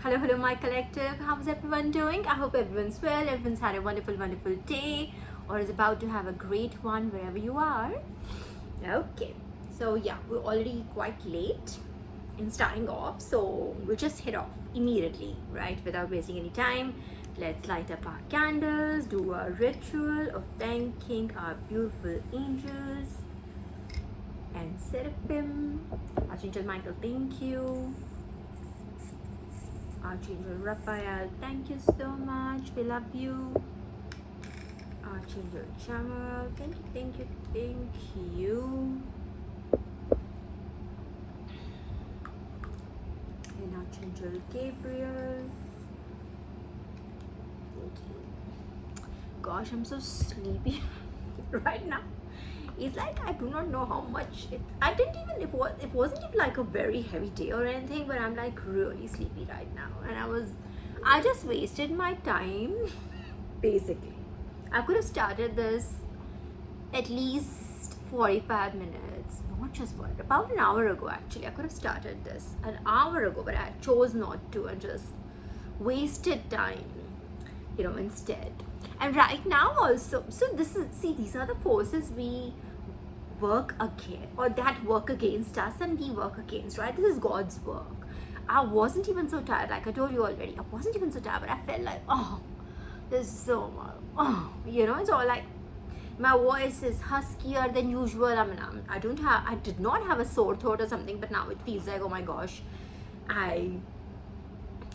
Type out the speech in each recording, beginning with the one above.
Hello, hello, my collective. How's everyone doing? I hope everyone's well, everyone's had a wonderful, wonderful day, or is about to have a great one wherever you are. Okay, so yeah, we're already quite late in starting off, so we'll just hit off immediately, right? Without wasting any time. Let's light up our candles, do our ritual of thanking our beautiful angels and Seraphim. Archangel Michael, thank you. Archangel Raphael, thank you so much. We love you. Archangel Chamuel, thank you, thank you, thank you. And Archangel Gabriel. Thank you. Gosh, I'm so sleepy right now. It's like I do not know how much I didn't even it wasn't even like a very heavy day or anything, but I'm like really sleepy right now, and I just wasted my time basically. I could have started this at least 45 minutes, not just for about an hour ago. Actually, I could have started this an hour ago, but I chose not to and just wasted time, instead. And right now also, so these are the forces we work against, or that work against us and we work against, right? This is God's work. I wasn't even so tired, like I told you already. I wasn't even so tired, but I felt like, there's so much, it's all like my voice is huskier than usual. I mean, I did not have a sore throat or something, but now it feels like, oh my gosh, I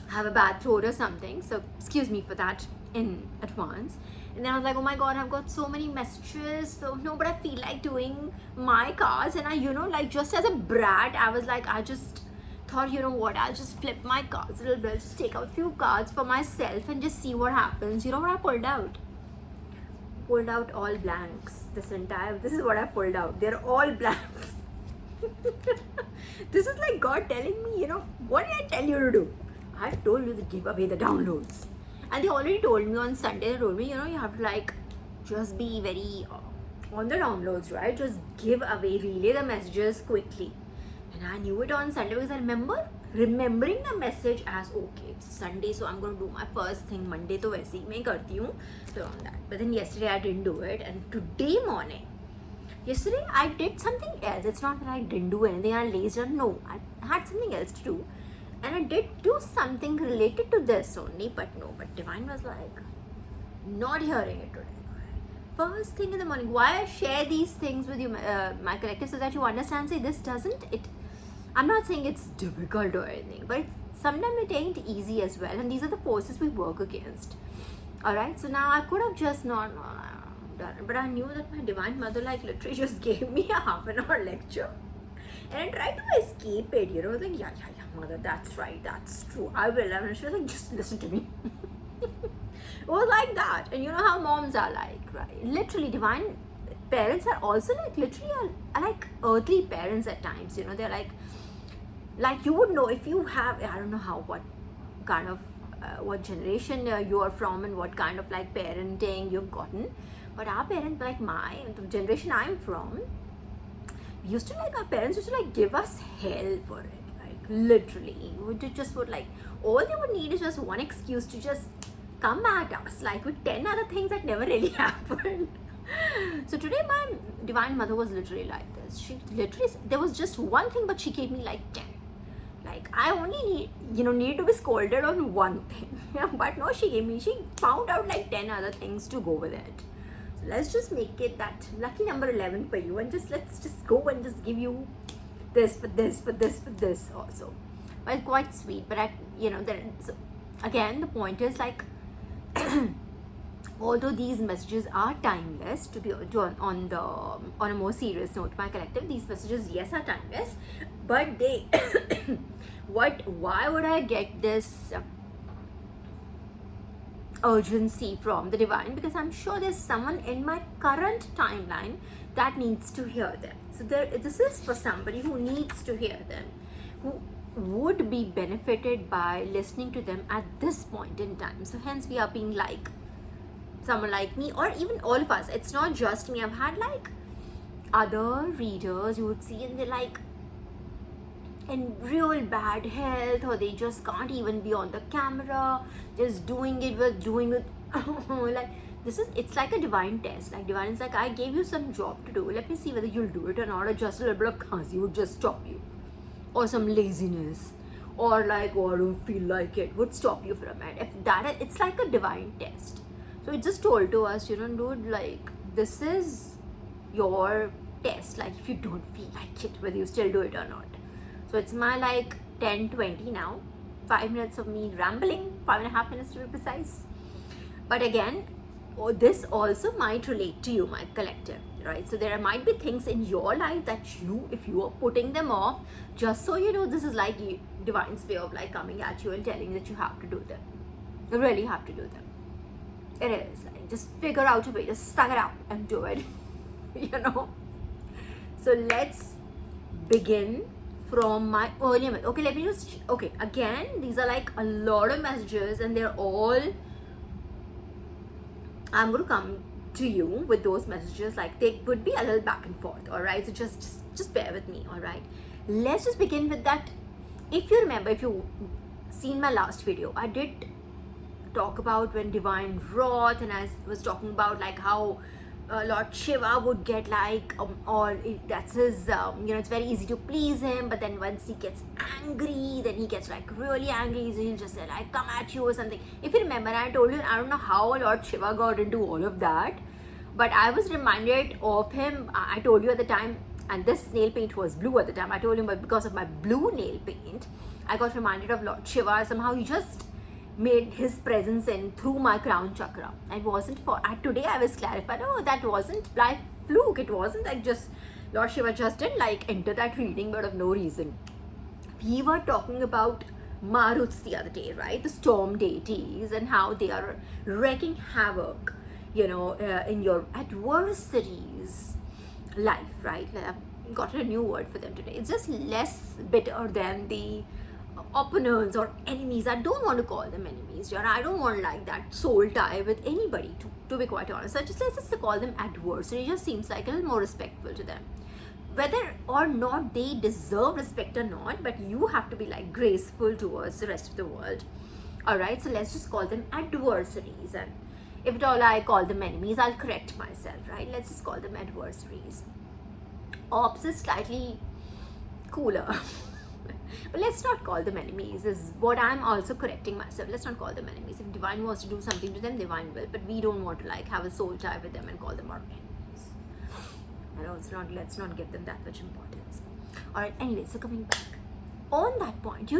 have a bad throat or something, so excuse me for that in advance. And then I was like, oh my god, I've got so many messages, so no, but I feel like doing my cards. And I just as a brat, I was like, I just thought, what, I'll just flip my cards a little bit, just take out a few cards for myself and just see what happens. You know what I pulled out? Pulled out all blanks. This is what I pulled out. They're all blanks. This is like God telling me, what did I tell you to do? I've told you to give away the downloads. And they already told me on Sunday, they told me, you have to just be very on the downloads, right? Just give away, relay the messages quickly. And I knew it on Sunday because I remembering the message as, okay, it's Sunday, so I'm going to do my first thing. Monday to वैसे ही मैं करती हूँ, so on that. But then yesterday I didn't do it, and today morning, yesterday I did something else. It's not that I didn't do anything, I lazed on. No, I had something else to do. And I did do something related to this only, but Divine was like, not hearing it today. First thing in the morning. Why I share these things with you, my collective, so that you understand, say, I'm not saying it's difficult or anything, but sometimes it ain't easy as well. And these are the forces we work against. Alright, so now I could have just not done it, but I knew that my Divine Mother literally just gave me a half an hour lecture. And I tried to escape it, like, yeah, Mother, that's right, that's true, I will. And she was like, just listen to me. It was like that. And you know how moms are like, right? Literally, Divine parents are also literally are like earthly parents at times, they're like you would know if you have, I don't know what kind of, what generation you are from and what kind of parenting you've gotten. But our parents, the generation I'm from, our parents used to give us hell for it, literally. All they would need is just one excuse to just come at us, with 10 other things that never really happened. So today my Divine Mother was literally like this. She literally, there was just one thing, but she gave me 10. I only need to be scolded on one thing. But no, she found out 10 other things to go with it. So let's just make it that lucky number 11 for you, and let's just go and just give you this for this also. But quite sweet. But so again, the point is although these messages are timeless, to be on a more serious note, my collective, these messages, yes, are timeless, but they why would I get this urgency from the Divine? Because I'm sure there's someone in my current timeline that needs to hear them. So this is for somebody who needs to hear them, who would be benefited by listening to them at this point in time. So hence we are being someone like me, or even all of us. It's not just me. I've had other readers you would see, and they're in real bad health, or they just can't even be on the camera, just doing it like it's like a divine test. Like divine is like, I gave you some job to do, let me see whether you'll do it or not, or just a little bit of khansi would just stop you, or some laziness, or like, oh, I don't feel like it, would stop you from it. If that, it's like a divine test. So it just told to us, dude, like, this is your test. Like, if you don't feel like it, whether you still do it or not. So it's my like 10:20 now, 5 minutes of me rambling, 5.5 minutes to be precise. But again, this also might relate to you, my collective, right? So there might be things in your life that if you are putting them off, just so you know, this is like divine's way of like coming at you and telling you that you have to do them. You really have to do them. It is like, just figure out a way, just suck it up and do it. So let's begin from my earlier okay, let me just, okay, again, these are like a lot of messages, and they're all, I'm going to come to you with those messages, like they would be a little back and forth, all right? So just bear with me, all right? Let's just begin with that. If you remember, if you seen my last video, I did talk about when divine wrath, and I was talking about like how Lord Shiva would get like, that's his, it's very easy to please him, but then once he gets angry, then he gets like really angry, so he'll just say like, come at you or something. If you remember, I told you, I don't know how Lord Shiva got into all of that, but I was reminded of him. I told you at the time, and this nail paint was blue at the time, I told him, but because of my blue nail paint, I got reminded of Lord Shiva. Somehow he just made his presence in through my crown chakra. It wasn't for, today I was clarified, oh, that wasn't by fluke. It wasn't like just Lord Shiva just didn't like enter that reading but of no reason. We were talking about Maruts the other day, right? The storm deities, and how they are wreaking havoc, in your adversaries' life, right? Like, I've got a new word for them today. It's just less bitter than the opponents or enemies. I don't want to call them enemies, I don't want like that soul tie with anybody, to be quite honest. So let's just call them adversary. It just seems like a little more respectful to them, whether or not they deserve respect or not, but you have to be like graceful towards the rest of the world, all right? So let's just call them adversaries, and if at all I call them enemies, I'll correct myself, right? Let's just call them adversaries. Ops is slightly cooler. But let's not call them enemies, is what I'm also correcting myself. Let's not call them enemies. If divine wants to do something to them, divine will, but we don't want to like have a soul tie with them and call them our enemies. Let's not give them that much importance. Alright, anyway, so coming back on that point,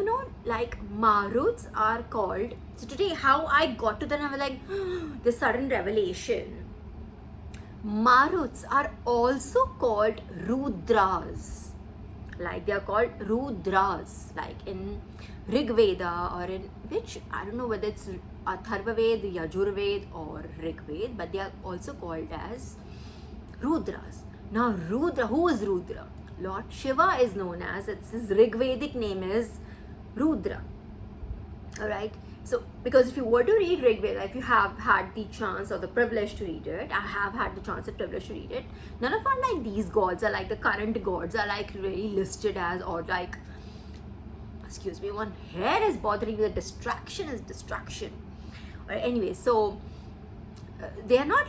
like Maruts are called, so today how I got to that, I was like, this sudden revelation. Maruts are also called Rudras. Like they are called Rudras, like in Rig Veda, or in which, I don't know whether it's Atharva Ved, Yajur Ved or Rig Ved, but they are also called as Rudras. Now Rudra, who is Rudra? Lord Shiva is known as, it's his Rig Vedic name is Rudra, alright? So, because if you were to read Rig Veda, if you have had the chance or the privilege to read it, I have had the chance and privilege to read it, none of our like these gods are like the current gods are like really listed as, or like, excuse me, one hair is bothering me, the distraction is distraction. Anyway, so they are not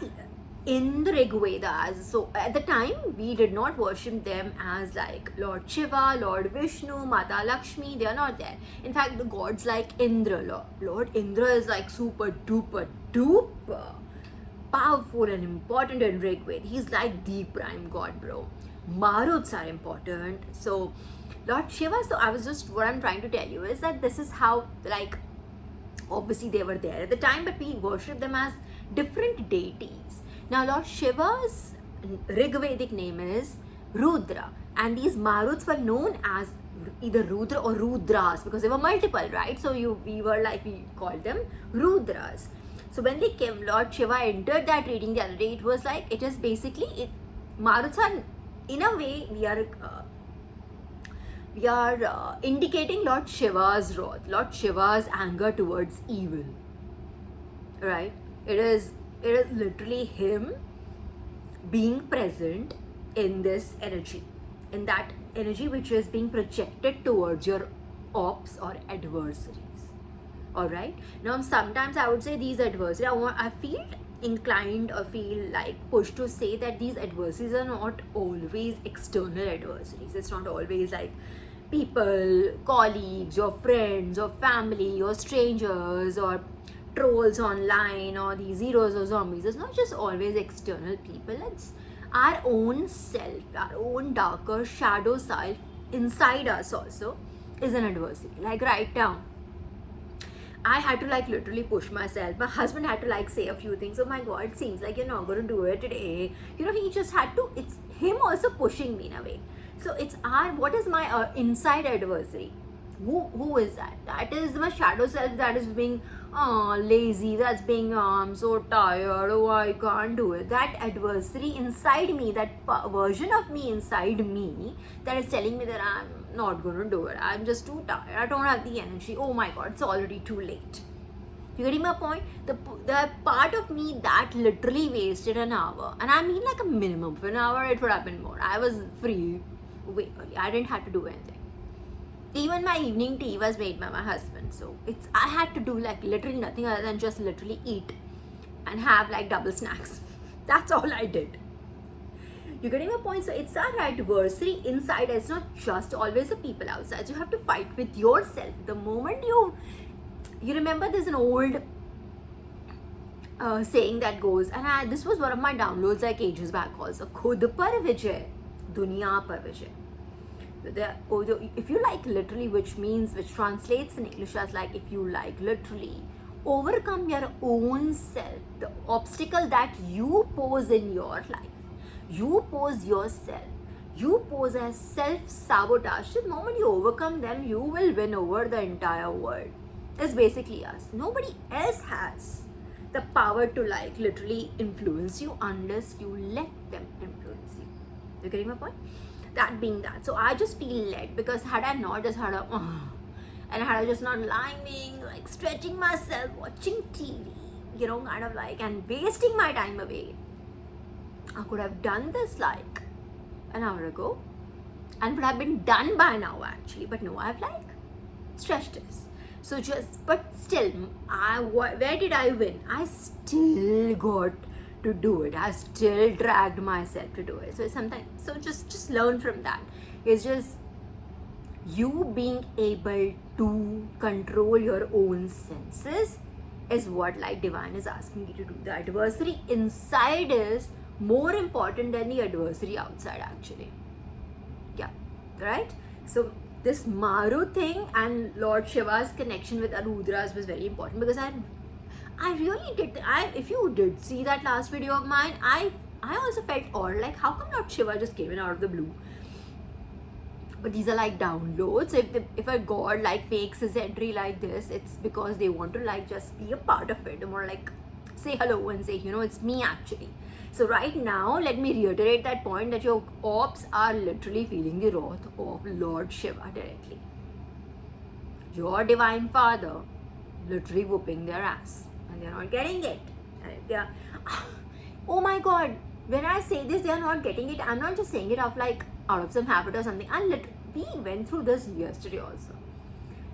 in the Rig Vedas. So at the time, we did not worship them as like Lord Shiva, Lord Vishnu, Mata Lakshmi. They are not there. In fact, the gods like Indra, Lord Indra is like super duper powerful and important in Rig Veda. He's like the prime god, bro. Maruts are important. So Lord Shiva, so what I'm trying to tell you is that this is how, like, obviously they were there at the time, but we worship them as different deities. Now Lord Shiva's Rig Vedic name is Rudra, and these Maruts were known as either Rudra or Rudras because they were multiple, right? So we called them Rudras. So when they came, Lord Shiva entered that reading the other day, it was like, it is basically, Maruts are, in a way, we are indicating Lord Shiva's wrath, Lord Shiva's anger towards evil, right? It is literally him being present in this energy, in that energy which is being projected towards your ops or adversaries. Alright? Now sometimes I would say these adversaries, I feel inclined or feel like pushed to say that these adversaries are not always external adversaries. It's not always like people, colleagues, your friends, or family, or strangers, or trolls online, or these zeros or zombies. It's not just always external people. It's our own self, our own darker shadow self inside us also is an adversity. Like right now, I had to like literally push myself. My husband had to like say a few things. Oh my god, it seems like you're not going to do it today. You know, he just had to, it's him also pushing me in a way. So it's what is my inside adversary? Who is that? That is my shadow self that is being lazy, that's being I'm so tired, oh I can't do it. That adversary inside me, that version of me inside me that is telling me that I'm not gonna do it, I'm just too tired, I don't have the energy, oh my god, it's already too late. You getting my point? The part of me that literally wasted an hour, and I mean like a minimum of an hour, it would have been more. I was free way early, I didn't have to do anything. Even my evening tea was made by my husband, so I had to do like literally nothing other than just literally eat and have like double snacks. That's all I did. You're getting my point? So it's our adversary inside. It's not just always the people outside. You have to fight with yourself. The moment you remember, there's an old saying that goes, and this was one of my downloads like ages back also. Khud par vijay, duniya par vijay. If you like literally, which translates in English as like, if you like literally overcome your own self, the obstacle that you pose in your life, you pose yourself, you pose as self-sabotage. The moment you overcome them, you will win over the entire world. It's basically us. Nobody else has the power to like literally influence you unless you let them influence you. You getting my point? That being that, so I just feel led, because had I not just had and had I just not lying, like stretching myself, watching TV, you know, kind of like, and wasting my time away, I could have done this like an hour ago and would have been done by now actually, but no, I've like stretched this. So but still, where did I win? I still got to do it. I still dragged myself to do it. So just learn from that. It's just you being able to control your own senses is what like divine is asking you to do. The adversary inside is more important than the adversary outside actually. Yeah, right? So this Maru thing and Lord Shiva's connection with Arudras was very important, because I really did. If you did see that last video of mine, I also felt odd. Like, how come Lord Shiva just came in out of the blue? But these are like downloads. If a god like makes his entry like this, it's because they want to like just be a part of it, or like say hello and say, you know, it's me actually. So right now, let me reiterate that point, that your ops are literally feeling the wrath of Lord Shiva directly. Your divine father literally whooping their ass, and they're not getting it. And oh my god, when I say this, they are not getting it, I'm not just saying it out of some habit or something. And we went through this yesterday also.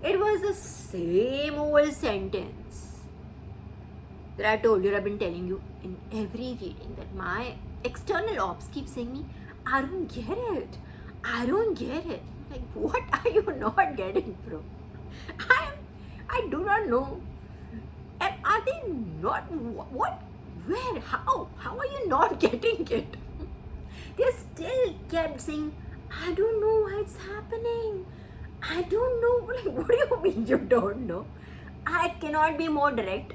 It was the same old sentence that I told you, I've been telling you in every reading, that my external ops keep saying me, I don't get it. I don't get it. Like, what are you not getting, bro? I do not know. And are they not, what, where, how are you not getting it? They still kept saying, I don't know why it's happening. I don't know. Like, what do you mean you don't know? I cannot be more direct.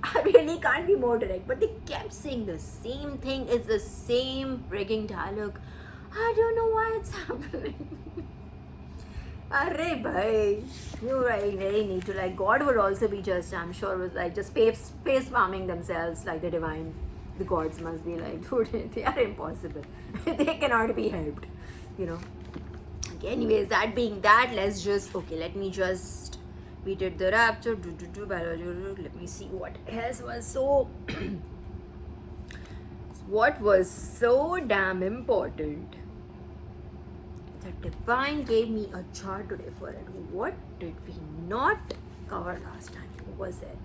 I really can't be more direct. But they kept saying the same thing. It's the same frigging dialogue. I don't know why it's happening. Arre bhai, you really need to, like, God would also be just, I'm sure, was like just face palming themselves like the divine. The gods must be like, dude, they are impossible. They cannot be helped, you know. Okay, anyways, that being that, let's just, let me just, we did the rapture, let me see what else was so, what was so damn important. The divine gave me a chart today for it. What did we not cover last time? What was it?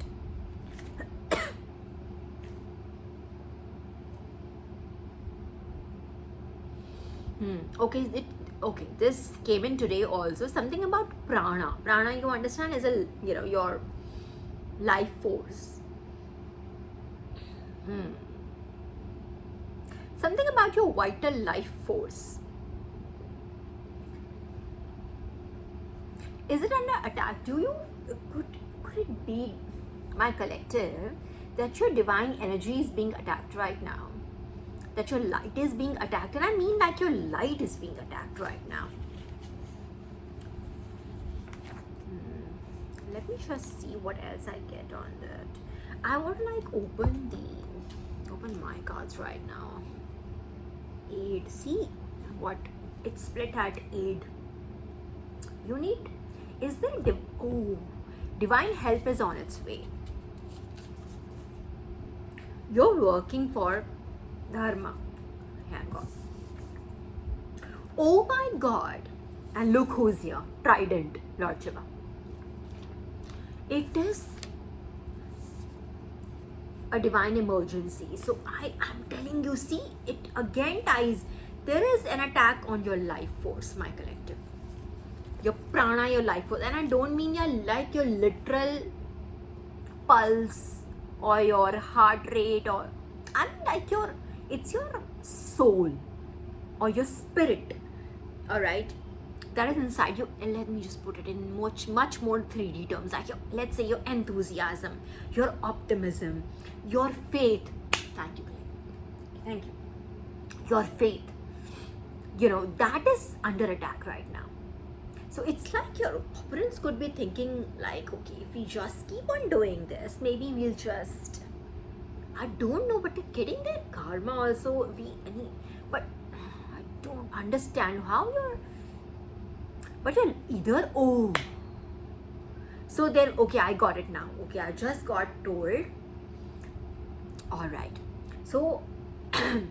Okay, this came in today also. Something about prana. Prana, you understand, is your life force. Something about your vital life force. Is it under attack? Could it be, my collective, that your divine energy is being attacked right now? That your light is being attacked, and I mean like your light is being attacked right now. Let me just see what else I get on that. I want to like open my cards right now. Aid. See what it's split at aid. You need. Is there divine help is on its way. You're working for dharma. Hang on. Oh my God! And look who's here. Trident, Lord Shiva. It is a divine emergency. So I am telling you, see, it again ties. There is an attack on your life force, my collective. Your prana, your life force. And I don't mean your literal pulse or your heart rate, or I mean like it's your soul or your spirit. Alright? That is inside you, and let me just put it in much more 3D terms, like let's say your enthusiasm, your optimism, your faith. Thank you. Your faith, that is under attack right now. So it's like your opponents could be thinking like, okay, if we just keep on doing this, maybe we'll just, I don't know, but they're getting their karma also. But I don't understand how but you're either, so then, okay, I got it now. Okay, I just got told. All right. So, do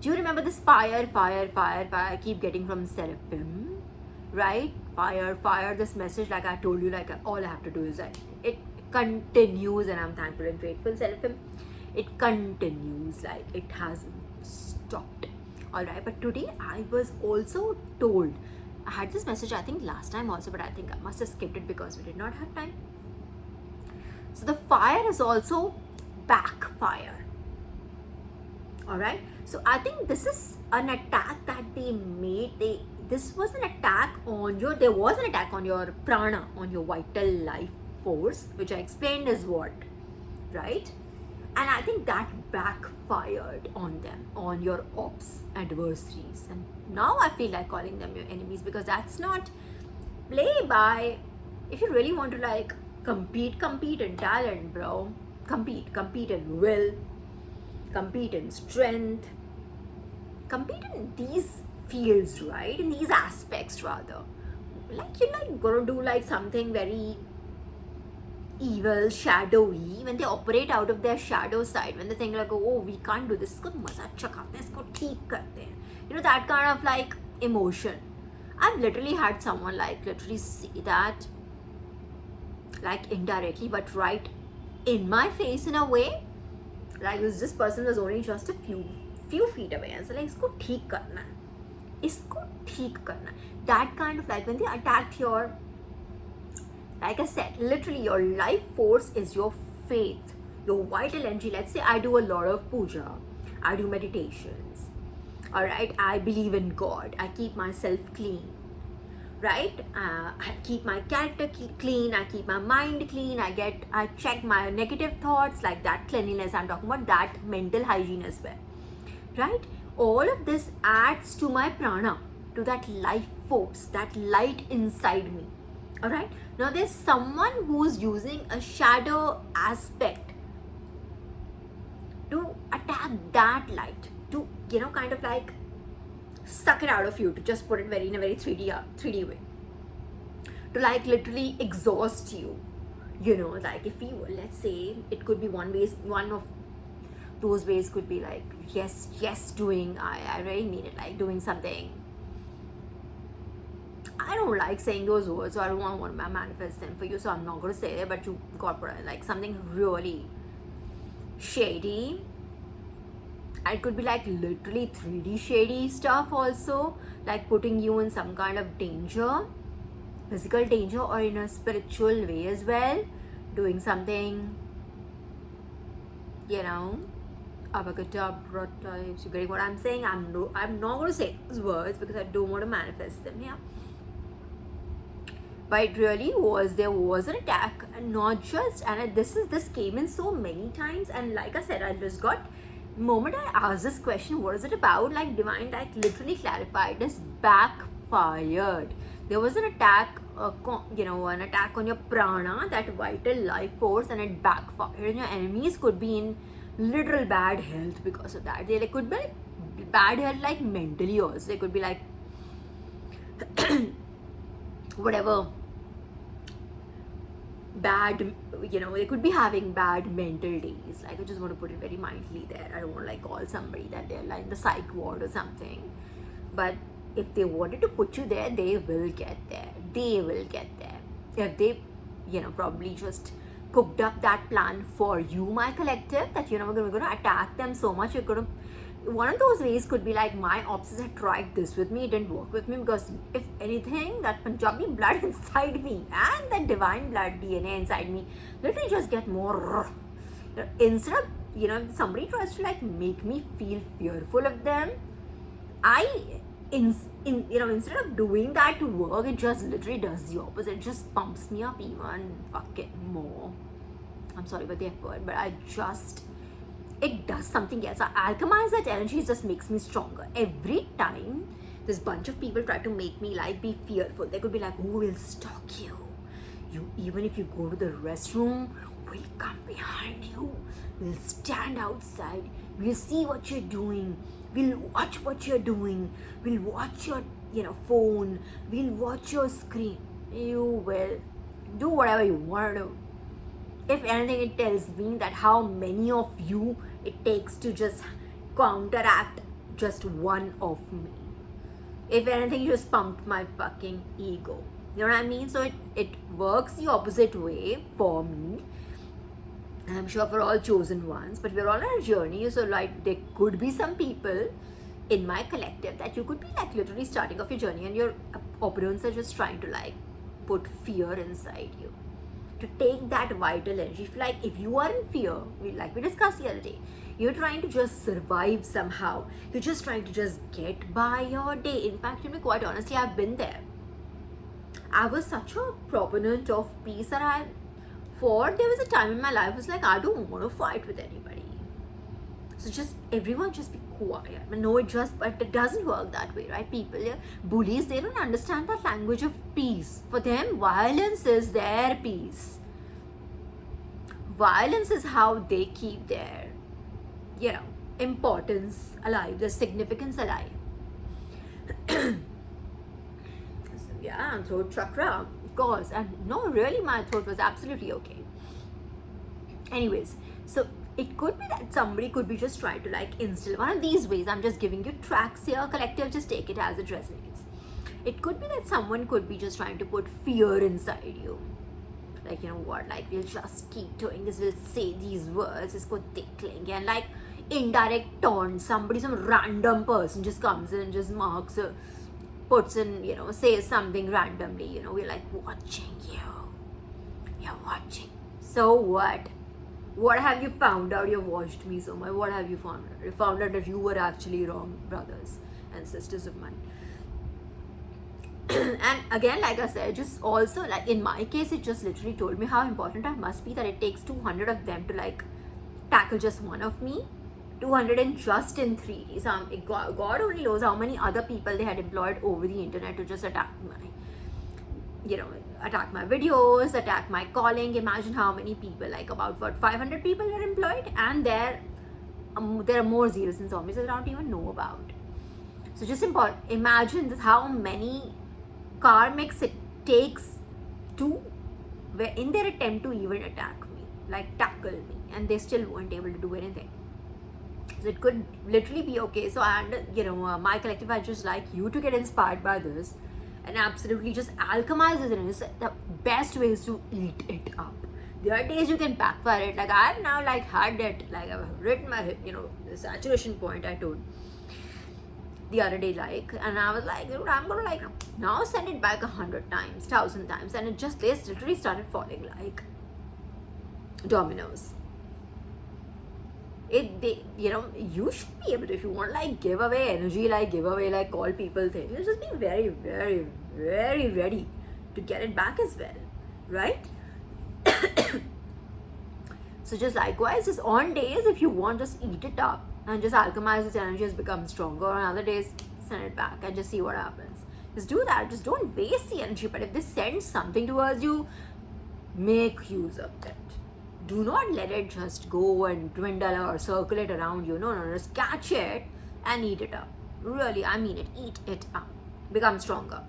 you remember this fire, I keep getting from Seraphim, right? Fire, this message, like I told you, like all I have to do is that it continues, and I'm thankful and grateful, Seraphim. It continues, like it hasn't stopped. All right. But today I was also told, I had this message, I think last time also, but I think I must have skipped it because we did not have time. So the fire is also backfire. Alright. So I think this is an attack that they made. This was an attack on there was an attack on your prana, on your vital life force, which I explained is what, right? And I think that backfired on them, on your adversaries. And now I feel like calling them your enemies, because that's not play by. If you really want to like compete in talent, bro. Compete in will. Compete in strength. Compete in these fields, right? In these aspects, rather. Like you're like gonna do like something very evil, shadowy, when they operate out of their shadow side, when they think like, oh, we can't do this, isko maza अच्छा खाते हैं, इसको ठीक करते हैं, that kind of like emotion. I've literally had someone like literally say that, like indirectly, but right in my face in a way, like this person was only just a few feet away, and so like इसको ठीक करना है, इसको ठीक करना है. That kind of like when they attacked your, like I said, literally your life force is your faith, your vital energy. Let's say I do a lot of puja, I do meditations, alright, I believe in God, I keep myself clean, right? I keep my character clean, I keep my mind clean, I check my negative thoughts, like that cleanliness I'm talking about, that mental hygiene as well, right? All of this adds to my prana, to that life force, that light inside me. Alright, now there's someone who's using a shadow aspect to attack that light, to kind of like suck it out of you, to just put it in a very 3D way, to like literally exhaust you. Like if you, let's say, it could be one of those ways could be like, yes, doing, I really mean it, like doing something I don't like saying those words, so I don't want to manifest them for you, so I'm not going to say it, but you got like something really shady. It could be like literally 3D shady stuff also, like putting you in some kind of danger, physical danger, or in a spiritual way as well, doing something, you know, abacadabra types. You getting what I'm saying? I'm not going to say those words because I don't want to manifest them here. But it really was, there was an attack, and not just, and this came in so many times, and like I said, I just got, moment I asked this question, what is it about, like divine like literally clarified, this backfired. There was an attack, an attack on your prana, that vital life force, and it backfired, and your enemies could be in literal bad health because of that. They could be like bad health, like mentally also. They could be like whatever, bad, they could be having bad mental days. Like, I just want to put it very mildly there. I don't want to like call somebody that they're like in the psych ward or something, but if they wanted to put you there, they will get there. If they probably just cooked up that plan for you, my collective, that we're going to attack them so much, you're going to, one of those ways could be like, my opposites had tried this with me, it didn't work with me, because if anything, that Punjabi blood inside me and that divine blood DNA inside me literally just get more, instead of, somebody tries to like make me feel fearful of them, instead of doing that work, it just literally does the opposite. It just pumps me up even fucking more. I'm sorry about the F word, but it does something else. I alchemize that energy, it just makes me stronger. Every time this bunch of people try to make me like be fearful, they could be like, who will stalk you? Even if you go to the restroom, we'll come behind you. We'll stand outside. We'll see what you're doing. We'll watch what you're doing. We'll watch your, phone. We'll watch your screen. You will do whatever you want to do. If anything, it tells me that how many of you it takes to just counteract just one of me. If anything, you just pumped my fucking ego. You know what I mean? So it works the opposite way for me. And I'm sure for all chosen ones, but we're all on a journey. So like, there could be some people in my collective that you could be like literally starting off your journey, and your opponents are just trying to like put fear inside you, to take that vital energy. If you are in fear, like we discussed the other day, you're trying to just survive somehow. You're just trying to just get by your day. In fact, quite honestly, I've been there. I was such a proponent of peace, and there was a time in my life I was like, I don't want to fight with anybody. So just everyone just be quiet. But it doesn't work that way, right? People, bullies, they don't understand that language of peace. For them, violence is their peace. Violence is how they keep their, importance alive, their significance alive. Yeah, throat chakra, of course. And no, really, my throat was absolutely okay. Anyways, so it could be that somebody could be just trying to like instill one of these ways. I'm just giving you tracks here, collective, just take it as it resonates. It could be that someone could be just trying to put fear inside you. Like, like we'll just keep doing this, we'll say these words, it's called tickling, and like indirect taunt. Some random person just comes in and just puts in, says something randomly, we're like watching you. You're watching. So what? What have you found out? You've watched me so much. What have you found out? You found out that you were actually wrong, brothers and sisters of mine. And again, like I said, just also like in my case, it just literally told me how important I must be, that it takes 200 of them to like tackle just one of me. 200 in just in 3 days. God only knows how many other people they had employed over the internet to just attack my videos, attack my calling. Imagine how many people, like about 500 people were employed, and there are more zeros and zombies that I don't even know about. So just imagine how many karmics it takes in their attempt to even attack me, like tackle me, and they still weren't able to do anything. So it could literally be okay. So my collective, I just like you to get inspired by this, and absolutely just alchemizes it. And it's the best way is to eat it up. There are days you can backfire it. Like I've now like had it, like I've written my, the saturation point I told the other day, like, and I was like, dude, I'm gonna like now send it back 100 times, 1,000 times, and it just literally started falling like dominoes. You should be able to, if you want like give away energy, like give away, like call people things, you just be very, very, very ready to get it back as well, right? So just likewise, just on days if you want, just eat it up and just alchemize its energy, has become stronger. On other days, send it back and just see what happens. Just do that. Just don't waste the energy. But if they send something towards you, make use of it. Do not let it just go and dwindle or circulate around you. No, just catch it and eat it up. Really, I mean it. Eat it up. Become stronger.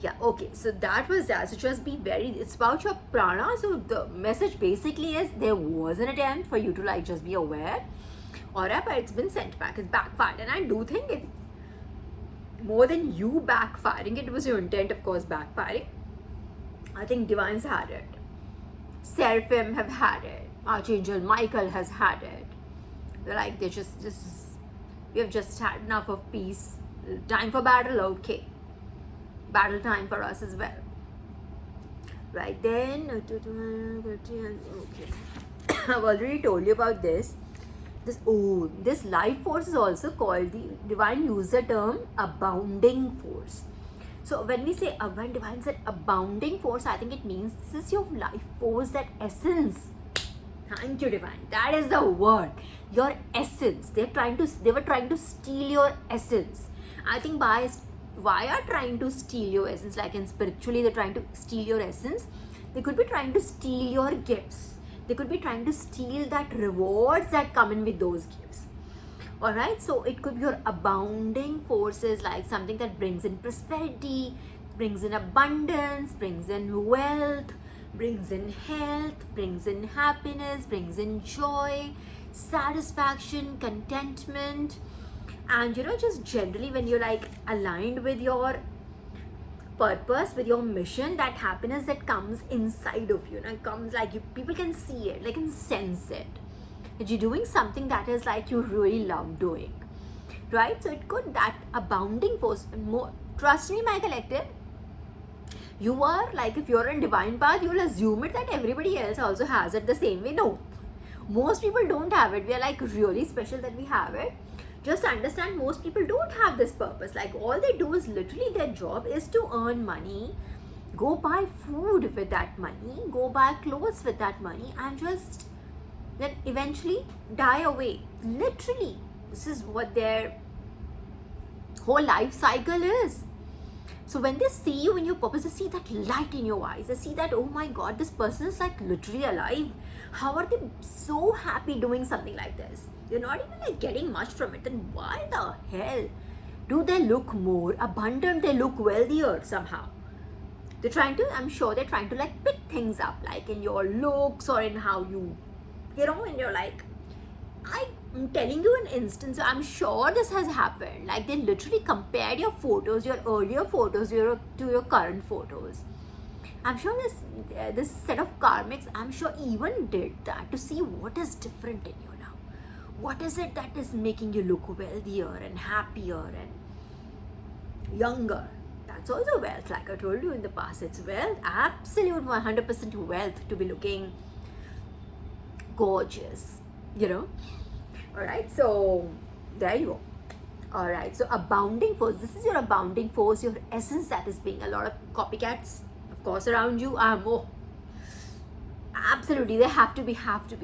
Yeah, okay, so that was that. So just be very, it's about your prana. So the message basically is there was an attempt for you to like just be aware. Alright, but it's been sent back, it's backfired. And I do think it, more than you backfiring, it was your intent, of course, backfiring. I think divines had it. Seraphim have had it. Archangel Michael has had it. They're like, they just we have just had enough of peace. Time for battle, okay. Battle time for us as well. Right then, okay. I've already told you about this. This life force is also called, the divine use the term abounding force. So when we say, when divine said abounding force, I think it means this is your life force, that essence. Thank you, divine. That is the word. Your essence. They were trying to steal your essence. I think why are trying to steal your essence? Like in spiritually, they're trying to steal your essence. They could be trying to steal your gifts. They could be trying to steal that rewards that come in with those gifts. Alright, so it could be your abounding forces, like something that brings in prosperity, brings in abundance, brings in wealth, brings in health, brings in happiness, brings in joy, satisfaction, contentment. And just generally when you're like aligned with your purpose, with your mission, that happiness that comes inside of you, it comes like people can see it, they can sense it. That you're doing something that is like you really love doing, right? So it could, that abounding force, more, trust me, my collective, you are like, if you're in divine path, you'll assume it that everybody else also has it the same way. No, most people don't have it. We are like really special that we have it. Just understand, most people don't have this purpose. Like all they do is literally, their job is to earn money, go buy food with that money, go buy clothes with that money, and just then eventually die away. Literally, this is what their whole life cycle is. So when they see you in your purpose, they see that light in your eyes. They see that, oh my God, this person is like literally alive. How are they so happy doing something like this? They're not even like getting much from it. Then why the hell do they look more abundant? They look wealthier somehow. They're trying to, I'm sure they're trying to like pick things up, like in your looks or in how you, and you're like, I'm telling you an instance, I'm sure this has happened. Like they literally compared your photos, your earlier photos to your current photos. I'm sure this set of karmics, I'm sure even did that to see what is different in you now. What is it that is making you look wealthier and happier and younger? That's also wealth. Like I told you in the past, it's wealth, absolute 100% wealth to be looking gorgeous, Alright, so there you go. Alright, so abounding force, this is your abounding force, your essence that is being, a lot of copycats, of course, around you. Absolutely, they have to be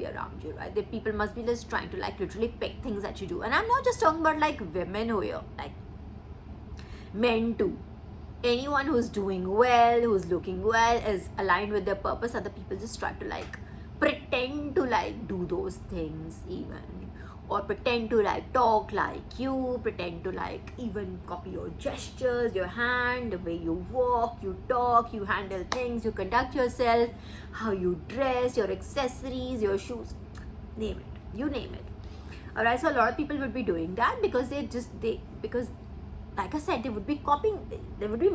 around you, right? The people must be just trying to like literally pick things that you do. And I'm not just talking about like women who are like men too. Anyone who's doing well, who's looking well, is aligned with their purpose. Other people just try to like pretend to like do those things even, or pretend to like talk like you, pretend to like even copy your gestures, your hand, the way you walk, you talk, you handle things, you conduct yourself, how you dress, your accessories, your shoes, name it, you name it. Alright, so a lot of people would be doing that because because like I said, they would be copying, they would be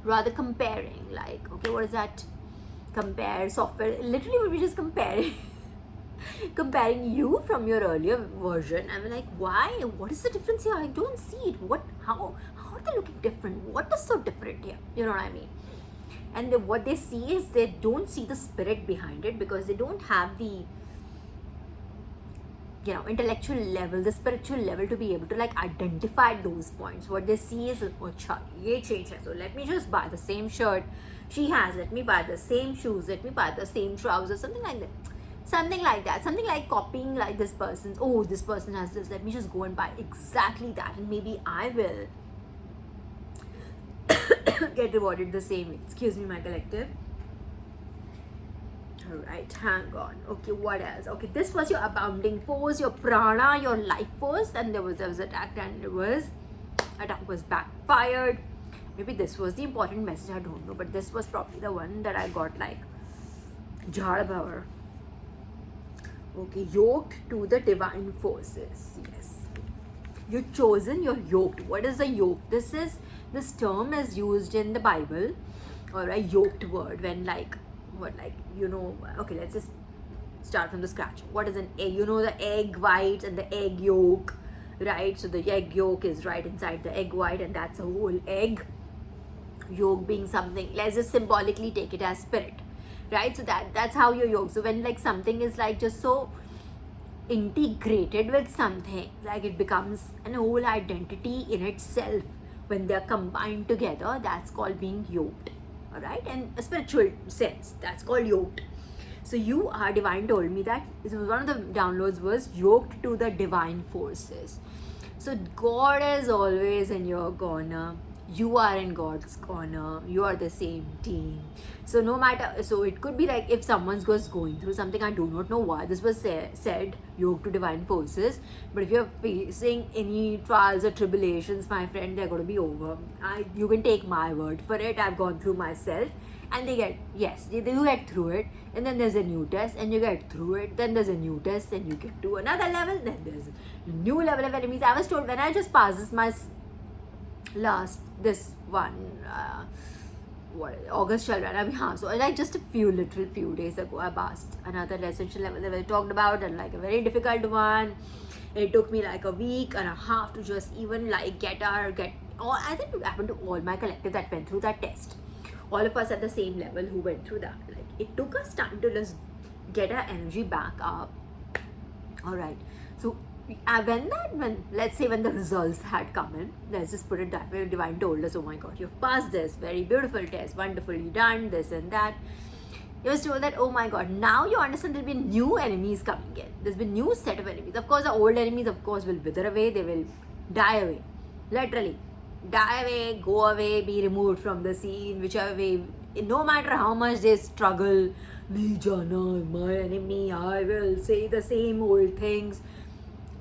rather comparing, like, okay, what is that? Compare software, literally would be just comparing comparing you from your earlier version. I'm like, why? What is the difference here? I don't see it. How are they looking different? What is so different here? You know what I mean? And what they see is they don't see the spirit behind it, because they don't have the, you know, intellectual level, the spiritual level to be able to like identify those points. What they see is, oh, ye change hai, so let me just buy the same shirt she has, let me buy the same shoes, let me buy the same trousers, something like that. Something like that, something like copying like this person's, oh, this person has this, let me just go and buy exactly that, and maybe I will get rewarded the same way. Excuse me, my collective. Alright, hang on. Okay, what else? Okay, this was your abounding force, your prana, your life force, and there was attack, and attack was backfired. Maybe this was the important message, I don't know, but this was probably the one that I got like Jhad power. Okay, yoked to the divine forces. Yes, you're chosen, you're yoked. What is a yoke? This term is used in the Bible, or a yoked word, when like, what, like, you know, okay, let's just start from the scratch. What is an egg? You know, the egg white and the egg yolk, right? So the egg yolk is right inside the egg white, and that's a whole egg. Yolk being something, let's just symbolically take it as spirit, right? So that's how you're yoked. So when like something is like just so integrated with something, like it becomes an whole identity in itself, when they're combined together, that's called being yoked. All right, and a spiritual sense, that's called yoked. So you are, divine told me that one of the downloads was yoked to the divine forces. So God is always in your corner, you are in God's corner, you are the same team. So no matter, so it could be like if someone's going through something, I do not know why this was said, yoked to divine forces, but if you're facing any trials or tribulations, my friend, they're going to be over. You can take my word for it, I've gone through myself, and you get through it, and then there's a new test, and you get through it, then there's a new test, and you get to another level, then there's a new level of enemies. I was told when I just passed this one August chal raha hai, so like just a few days ago I passed another essential level that we talked about, and like a very difficult one. It took me like a week and a half to just even like get I think it happened to all my collective that went through that test, all of us at the same level who went through that. Like it took us time to just get our energy back up. All right, so when let's say when the results had come in, let's just put it that way, divine told us, oh my god, you've passed this very beautiful test, wonderfully done, this and that. It was told that, oh my god, now you understand there'll be new enemies coming in, there's been new set of enemies. Of course the old enemies of course will wither away, they will die away, literally die away, go away, be removed from the scene, whichever way. No matter how much they struggle, me jana, my enemy, I will say the same old things,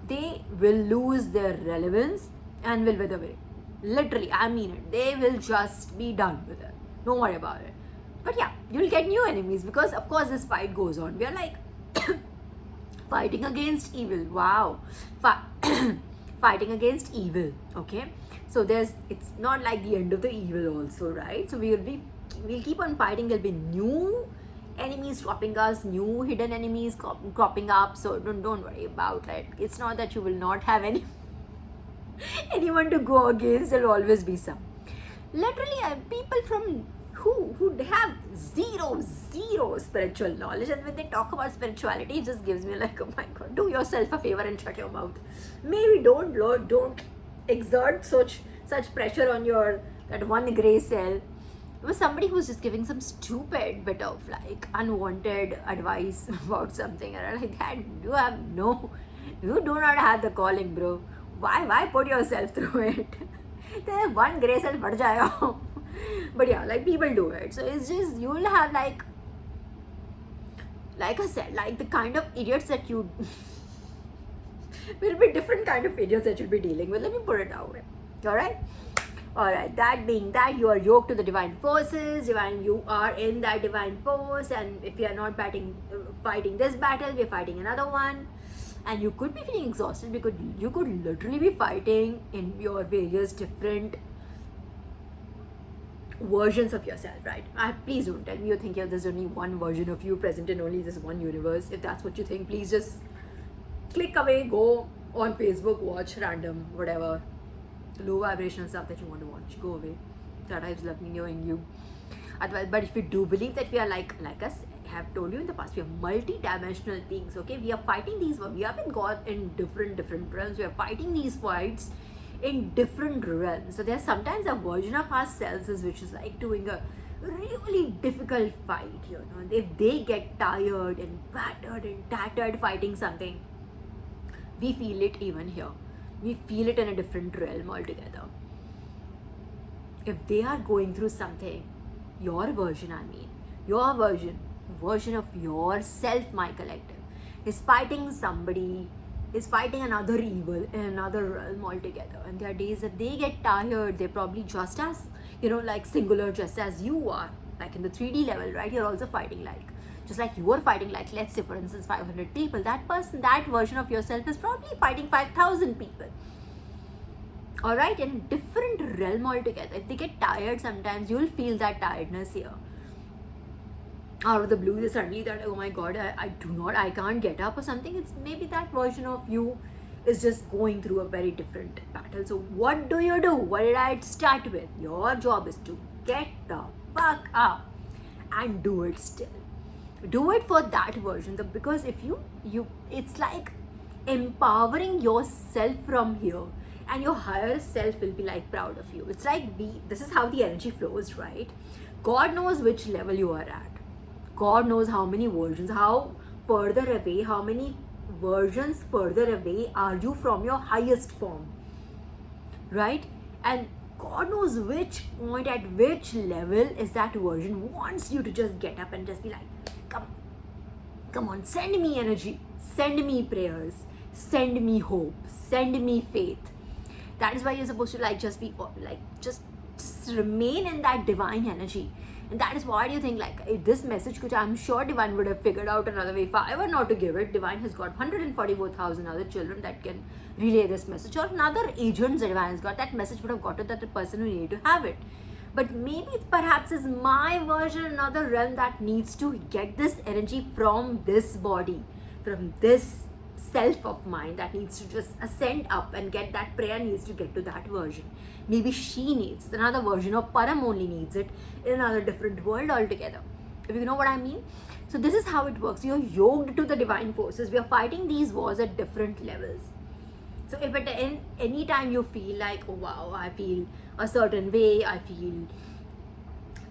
they will lose their relevance and will wither away. Literally, I mean it. They will just be done with it. Don't worry about it. But yeah, you'll get new enemies, because of course this fight goes on. We are like fighting against evil. Wow. Fighting against evil. Okay. So it's not like the end of the evil also, right? So we'll keep on fighting. There'll be new enemies cropping us, new hidden enemies cropping up. So don't worry about it. It's not that you will not have anyone to go against. There'll always be some. Literally, people from who have zero spiritual knowledge, and when they talk about spirituality, it just gives me like, oh my god, do yourself a favor and shut your mouth. Maybe don't exert such pressure on that one gray cell. It was somebody who was just giving some stupid bit of like unwanted advice about something, and I'm like, that you do not have the calling, bro. Why put yourself through it? There's one gray cell bad jayega. But yeah, like people do it. So it's just, you'll have like I said, like the kind of idiots that you will be different kind of idiots that you'll be dealing with. Let me put it that way. Alright, that being that, you are yoked to the divine forces, you are in that divine force, and if you are not fighting this battle, we are fighting another one. And you could be feeling exhausted because you could literally be fighting in your various different versions of yourself, right? Please don't tell me you think there's only one version of you present in only this one universe. If that's what you think, please just click away, go on Facebook, watch random, whatever, low vibrational stuff that you want to watch. Go away. That is loving you. Otherwise, but if you do believe that we are like us, I have told you in the past, we are multi-dimensional beings, okay? We are fighting these, we have been God in different realms. We are fighting these fights in different realms. So there's sometimes a version of ourselves which is like doing a really difficult fight, if they get tired and battered and tattered fighting something, we feel it even here. We feel it in a different realm altogether. If they are going through something, your version of yourself, my collective, is fighting somebody, is fighting another evil in another realm altogether. And there are days that they get tired, they're probably just as, like singular, just as you are, like in the 3D level, right? You're also fighting like, just like you are fighting like, let's say for instance 500 people, that version of yourself is probably fighting 5,000 people. Alright, in a different realm altogether. If they get tired sometimes, you'll feel that tiredness here. Out of the blue, they suddenly that, oh my god, I can't get up or something. It's maybe that version of you is just going through a very different battle. So what do? What did I start with? Your job is to get the fuck up and do it still. Do it for that version. Because if you it's like empowering yourself from here, and your higher self will be like proud of you. It's like this is how the energy flows, right? God knows which level you are at. God knows how many versions, how many versions further away are you from your highest form, right? And God knows which point, at which level is that version wants you to just get up and just be like, come on, send me energy, send me prayers, send me hope, send me faith. That is why you're supposed to just be just remain in that divine energy. And that is why you think this message, which I'm sure Divine would have figured out another way if I were not to give it. Divine has got 144,000 other children that can relay this message, or another agents that Divine has got. That message would have got to that person who needed to have it. But maybe perhaps is my version, another realm that needs to get this energy from this body, from this self of mine, that needs to just ascend up and get that prayer, needs to get to that version. Maybe she needs another version, or Param only needs it in another different world altogether, if you know what I mean. So this is how it works. You're yoked to the divine forces. We are fighting these wars at different levels. So if at any time you feel like, oh wow, I feel a certain way, I feel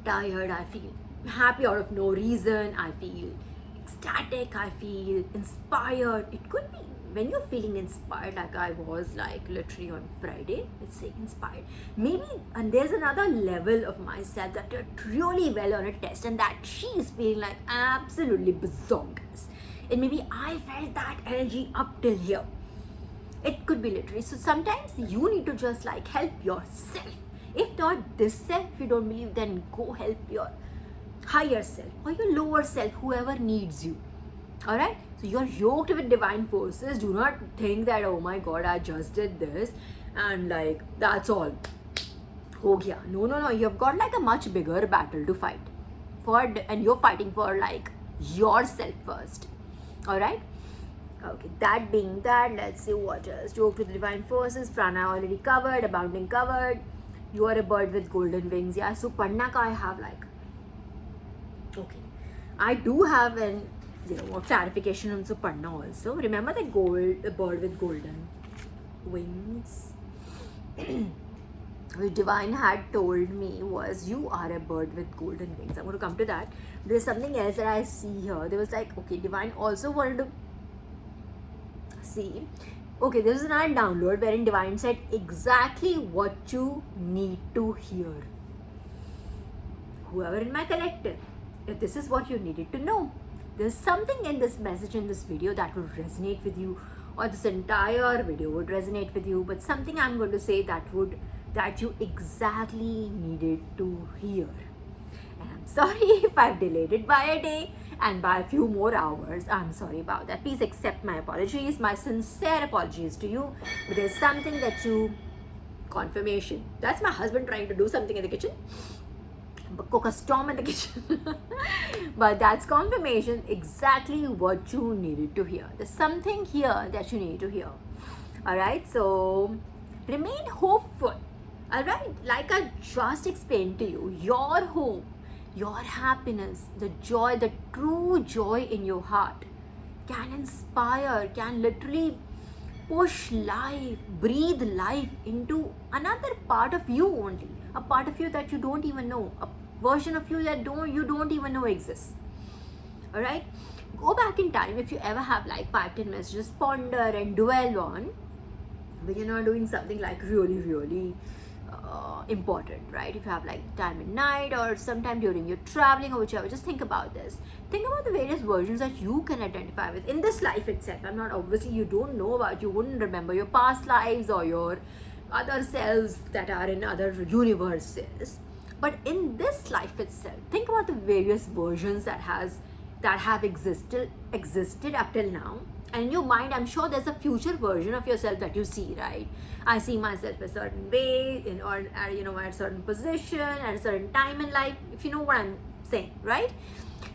tired, I feel happy out of no reason, I feel ecstatic, I feel inspired. It could be when you're feeling inspired, like I was literally on Friday, let's say inspired. Maybe, and there's another level of myself that did really well on a test, and that she is feeling like absolutely bonkers. And maybe I felt that energy up till here. It could be literally. So sometimes you need to just help yourself. If not this self, if you don't believe, then go help your higher self or your lower self, whoever needs you. Alright? So you're yoked with divine forces. Do not think that, oh my god, I just did this and that's all. Ho gaya. No. You've got a much bigger battle to fight for, and you're fighting for yourself first. Alright? Okay, that being that, let's see what else. Yoked with divine forces, prana already covered, abounding covered. You are a bird with golden wings. Yeah, so Padna ka I have okay. I do have an clarification on Suparna also. Remember the bird with golden wings? Which Divine had told me was, you are a bird with golden wings. I'm going to come to that. There's something else that I see here. There was okay, Divine also wanted to see. Okay, this is another download wherein Divine said exactly what you need to hear. Whoever in my collective, if this is what you needed to know, there's something in this message, in this video, that would resonate with you, or this entire video would resonate with you, but something I'm going to say that you exactly needed to hear. And I'm sorry if I've delayed it by a day and by a few more hours. I'm sorry about that. Please accept my apologies, my sincere apologies to you. But there's something that you, confirmation. That's my husband trying to do something in the kitchen. Cook a storm in the kitchen. But that's confirmation, exactly what you needed to hear. There's something here that you need to hear. Alright, so remain hopeful. Alright, like I just explained to you, your hope, your happiness, the joy, the true joy in your heart can inspire, can literally push life, breathe life into another part of you only, a part of you that you don't even know, a version of you that you don't even know exists. All right, go back in time if you ever have like 5-10 minutes, just ponder and dwell on when you're not doing something like really important, right? If you have like time at night or sometime during your traveling or whichever, just think about this. Think about the various versions that you can identify with in this life itself. I'm not, obviously you don't know about, you wouldn't remember your past lives or your other selves that are in other universes, but in this life itself, think about the various versions that have existed up till now. And in your mind, I'm sure there's a future version of yourself that you see, right? I see myself a certain way, or at a certain position, at a certain time in life, if you know what I'm saying, right?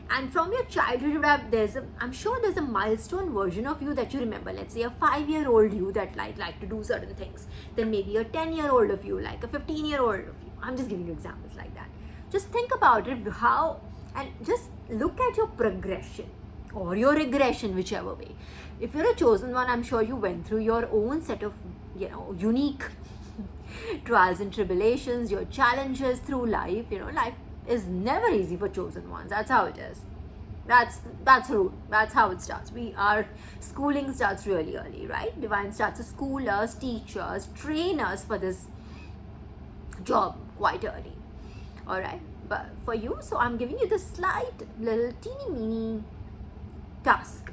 And from your childhood, I'm sure there's a milestone version of you that you remember. Let's say a 5-year-old you that like to do certain things. Then maybe a 10-year-old of you, like a 15-year-old of you. I'm just giving you examples like that. Just think about it, and just look at your progression or your regression, whichever way. If you're a chosen one, I'm sure you went through your own set of, unique trials and tribulations, your challenges through life. Life is never easy for chosen ones. That's how it is. That's rule. That's how it starts. Our schooling starts really early, right? Divine starts to school us, teach us, train us for this job quite early. All right, but for you, so I'm giving you this slight little teeny meeny task.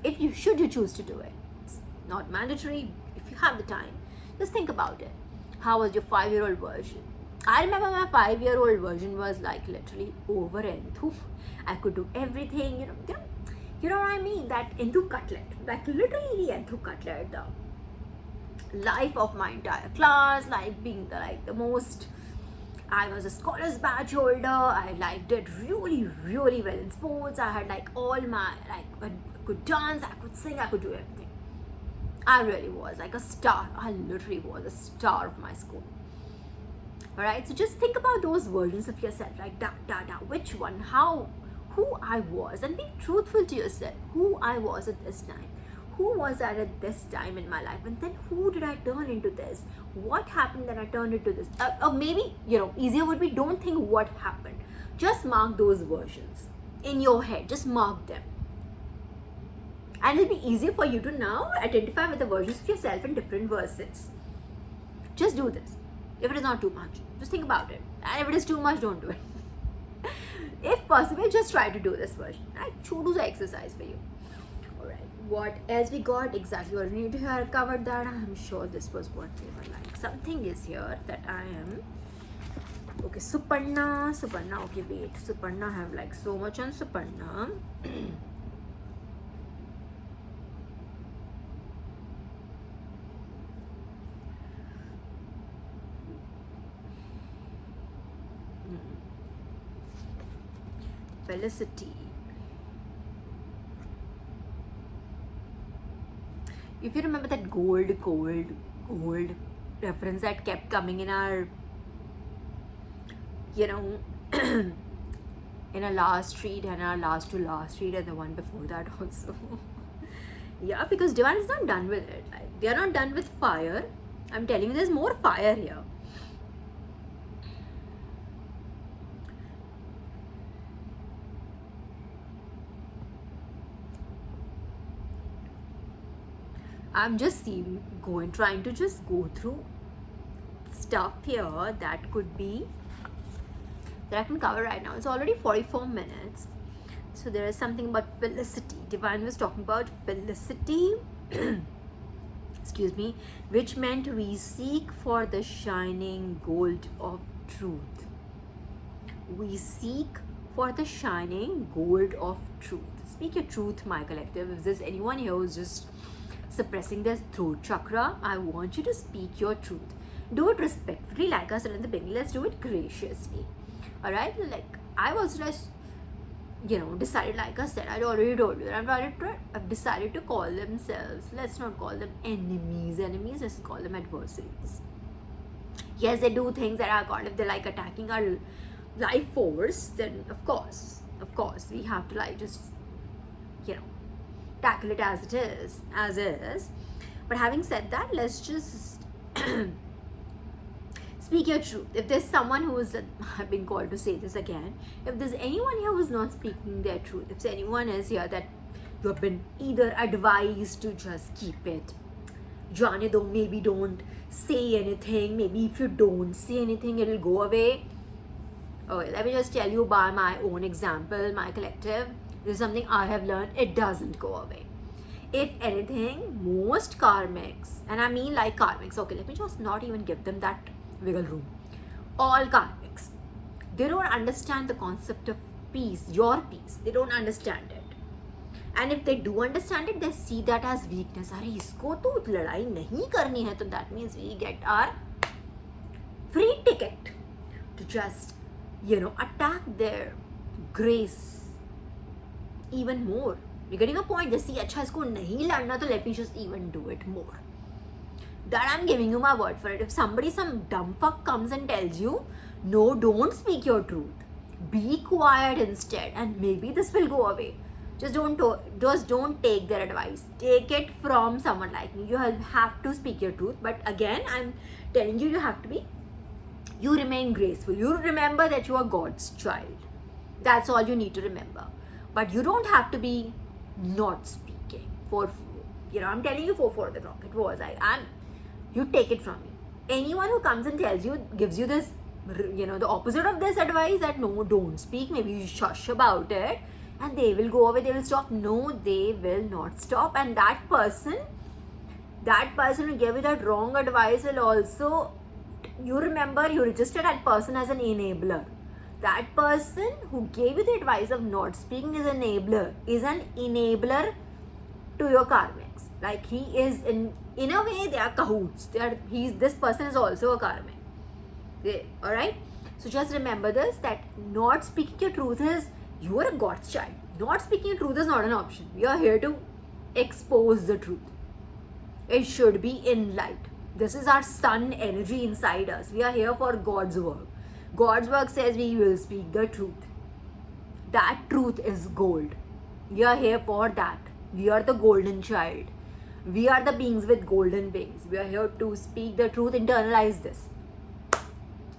If you choose to do it, it's not mandatory. If you have the time, just think about it. How was your 5-year-old version? I remember my 5-year-old version was like literally over enthu. I could do everything, you know what I mean? That enthu cutlet, like literally the enthu cutlet, the life of my entire class, like being the most. I was a scholars badge holder. I did really well in sports. I had all my I could dance, I could sing, I could do everything. I really was like a star. I literally was a star of my school. Alright, so just think about those versions of yourself, like which one, who I was, and be truthful to yourself. Who I was at this time. Who was I at this time in my life, and then who did I turn into this? What happened that I turned into this? Or maybe, easier would be, don't think what happened. Just mark those versions in your head. Just mark them. And it'll be easier for you to now identify with the versions of yourself in different verses. Just do this. If it is not too much, just think about it. And if it is too much, don't do it. If possible, just try to do this version. Right? Choose an exercise for you. What else we got? Exactly what we need to hear. Covered that. I'm sure this was what they were like. Something is here that I am. Okay, Suparna. Okay, wait. Suparna, I have so much on Suparna. Felicity. If you remember that gold reference that kept coming in our, in our last read and our last to last read and the one before that also. Yeah, because Divine is not done with it. They are not done with fire. I'm telling you, there's more fire here. I'm just trying to just go through stuff here that could be, that I can cover right now. It's already 44 minutes. So there is something about felicity. Divine was talking about felicity, excuse me, which meant we seek for the shining gold of truth. We seek for the shining gold of truth. Speak your truth, my collective. If there's anyone here who's just suppressing their throat chakra, I want you to speak your truth. Do it respectfully, like I said in the beginning. Let's do it graciously. Alright? Like, I was just, decided, like I said, I already told you, I've decided to call themselves, let's not call them enemies, let's call them adversaries. Yes, they do things that are called, if they're like attacking our life force, then of course, we have to like just, tackle it as it is. But having said that, let's just speak your truth. If there's someone who is, I've been called to say this again, if there's anyone here who's not speaking their truth, if anyone is here that you have been either advised to just keep it, Jane do, maybe don't say anything, maybe if you don't say anything, it'll go away. Okay, let me just tell you by my own example, my collective. This is something I have learned, it doesn't go away. If anything, most karmics, and I mean like karmics, okay, let me just not even give them that wiggle room. All karmics, they don't understand the concept of peace, your peace. They don't understand it. And if they do understand it, they see that as weakness. अरे इसको तो लड़ाई नहीं करनी है, तो that means we get our free ticket to just, attack their grace even more. You're getting a point? Just see, अच्छा इसको नहीं लड़ना, तो let me just even do it more. That I'm giving you my word for it. If somebody, some dumb fuck comes and tells you, no, don't speak your truth, be quiet instead, and maybe this will go away. Just don't take their advice. Take it from someone like me. You have to speak your truth. But again, I'm telling you, you remain graceful. You remember that you are God's child. That's all you need to remember. But you don't have to be not speaking. I'm telling you for the clock. It was you take it from me. Anyone who comes and tells you, gives you this, the opposite of this advice, that no, don't speak, maybe you shush about it, and they will go away, they will stop. No, they will not stop. And that person who gave you that wrong advice will also, you remember, you register that person as an enabler. That person who gave you the advice of not speaking is an enabler to your karmics. Like, he is, in a way, they are cahoots. This person is also a karmic. Alright? So just remember this, that not speaking your truth is, you are a God's child. Not speaking your truth is not an option. We are here to expose the truth. It should be in light. This is our sun energy inside us. We are here for God's work. God's work says we will speak the truth. That truth is gold. We are here for that. We are the golden child. We are the beings with golden wings. We are here to speak the truth, internalize this.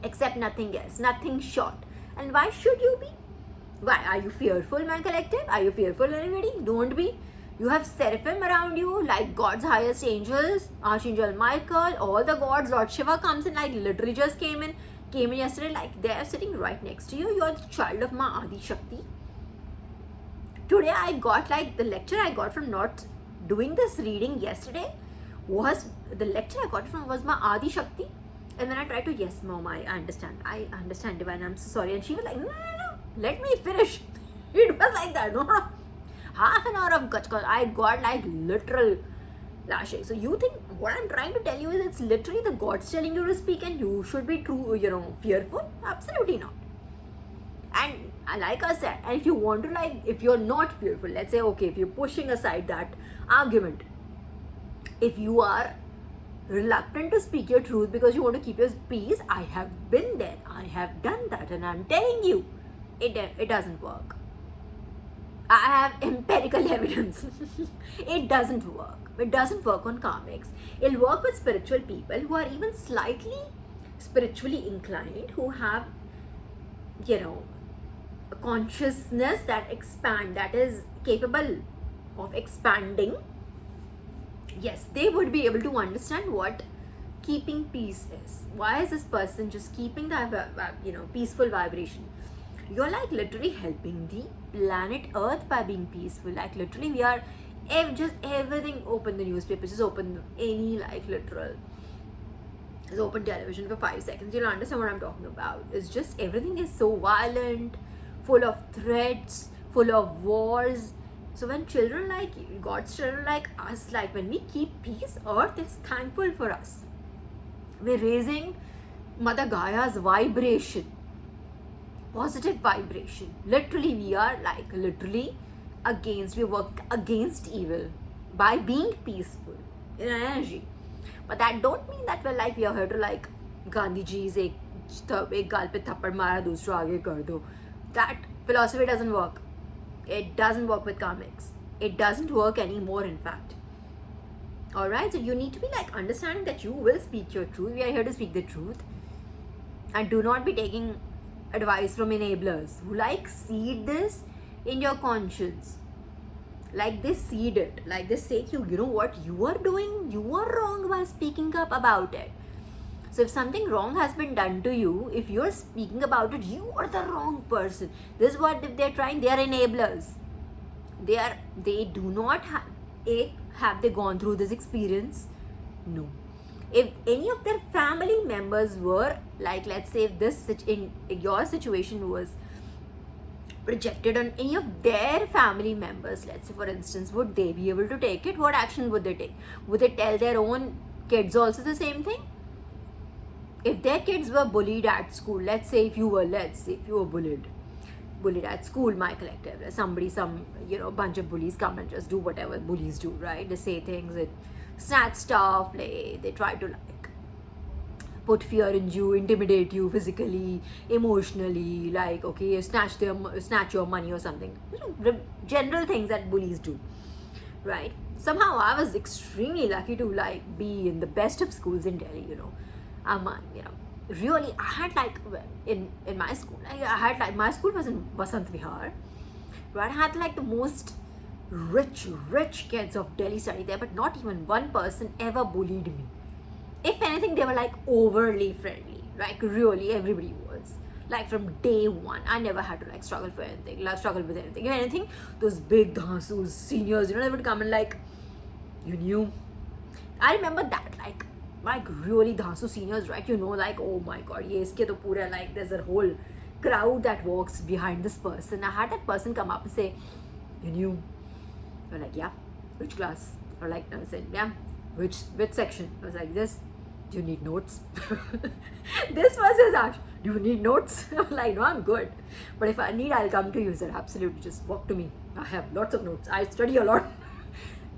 Accept nothing else, nothing short. And why should you be? Why? Are you fearful, my collective? Are you fearful, anybody? Don't be. You have seraphim around you, like God's highest angels, Archangel Michael, all the gods. Lord Shiva comes in, like literally just came in yesterday, like they are sitting right next to you. You are the child of Ma Adi Shakti. Today I got, like, the lecture I got from not doing this reading yesterday was, the lecture I got from was Ma Adi Shakti. And then I tried to, yes, Mom, I understand divine, I'm so sorry. And she was like, no, let me finish. It was like that, no. Half an hour of gachka. I got like literal lashing. So you think what I'm trying to tell you is, it's literally the gods telling you to speak and you should be fearful? Absolutely not. And like I said, and if you want to, if you're not fearful, let's say, okay, if you're pushing aside that argument, if you are reluctant to speak your truth because you want to keep your peace, I have been there, I have done that, and I'm telling you, it doesn't work. I have empirical evidence. It doesn't work. It doesn't work on karmics. It'll work with spiritual people who are even slightly spiritually inclined, who have, a consciousness that is capable of expanding. Yes, they would be able to understand what keeping peace is. Why is this person just keeping that, peaceful vibration? You're like literally helping the planet Earth by being peaceful. Like literally, we are just everything. Open the newspapers, just open any literal Just open television for 5 seconds, you'll understand what I'm talking about. It's just everything is so violent, full of threats, full of wars. So when children like God's children like us, like when we keep peace, earth is thankful for us. We're raising Mother Gaia's vibration, positive vibration. Literally, we are like literally against, we work against evil by being peaceful in energy. But that don't mean that we're like, we are here to like Gandhi ji's एक गाल पे थप्पड़ मारा दूसरा आगे कर दो. That philosophy doesn't work. It doesn't work with karmics. It doesn't work anymore, in fact. Alright, so you need to be like understanding that you will speak your truth. We are here to speak the truth. And do not be taking advice from enablers who like seed this in your conscience. Like they seed it. Like they say to you, you know what you are doing? You are wrong by speaking up about it. So if something wrong has been done to you, if you're speaking about it, you are the wrong person. This is what if they're trying, they are enablers. They do not have they gone through this experience? No. If any of their family members were like, let's say if this in your situation was projected on any of their family members, let's say for instance, would they be able to take it? What action would they take? Would they tell their own kids also the same thing? If their kids were bullied at school, let's say if you were bullied at school, my collective, bunch of bullies come and just do whatever bullies do, right? They say things, they snatch stuff, they try to like put fear in you, intimidate you physically, emotionally, like okay, snatch your money or something. General things that bullies do, right? Somehow I was extremely lucky to like be in the best of schools in Delhi, really I had like in my school, I had like, my school was in Vasant Vihar, right? I had like the most rich kids of Delhi study there, but not even one person ever bullied me. If anything, they were like overly friendly, like really everybody was. Like from day one, I never had to like struggle with anything. If anything, those big dhasus, seniors, they would come and like, you knew. I remember that, like really dhasu seniors, right? Like, oh my god, yes, ke to pura, like there's a whole crowd that walks behind this person. I had that person come up and say, you knew? We're like, yeah. Which class? Or like, I said, yeah. Which section? I was like, this. Do you need notes? This was his ask. Do you need notes? I'm like, no, I'm good. But if I need, I'll come to you. He said, absolutely, just walk to me. I have lots of notes. I study a lot.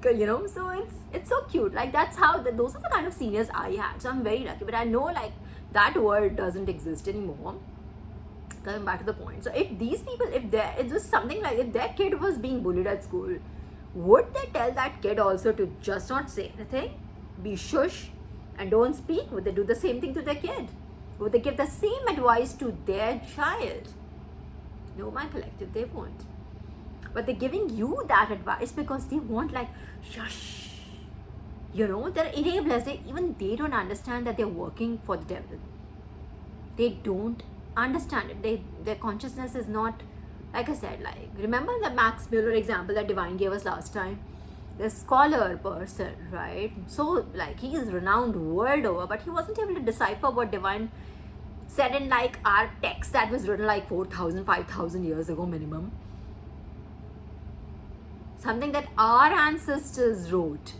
So it's so cute. Like that's how those are the kind of seniors I had. So I'm very lucky. But I know like that world doesn't exist anymore. Coming back to the point. So if these people, it was something like if their kid was being bullied at school, would they tell that kid also to just not say anything, be shush, and don't speak? Would they do the same thing to their kid? Would they give the same advice to their child? No, my collective, they won't. But they're giving you that advice because they want like, shush. They're enablers. They don't understand that they're working for the devil. They don't understand it. Their consciousness is not, like I said, like, remember the Max Muller example that Divine gave us last time? The scholar person, right? So, like, he is renowned world over, but he wasn't able to decipher what Divine said in, like, our text that was written, like, 4,000, 5,000 years ago minimum. Something that our ancestors wrote.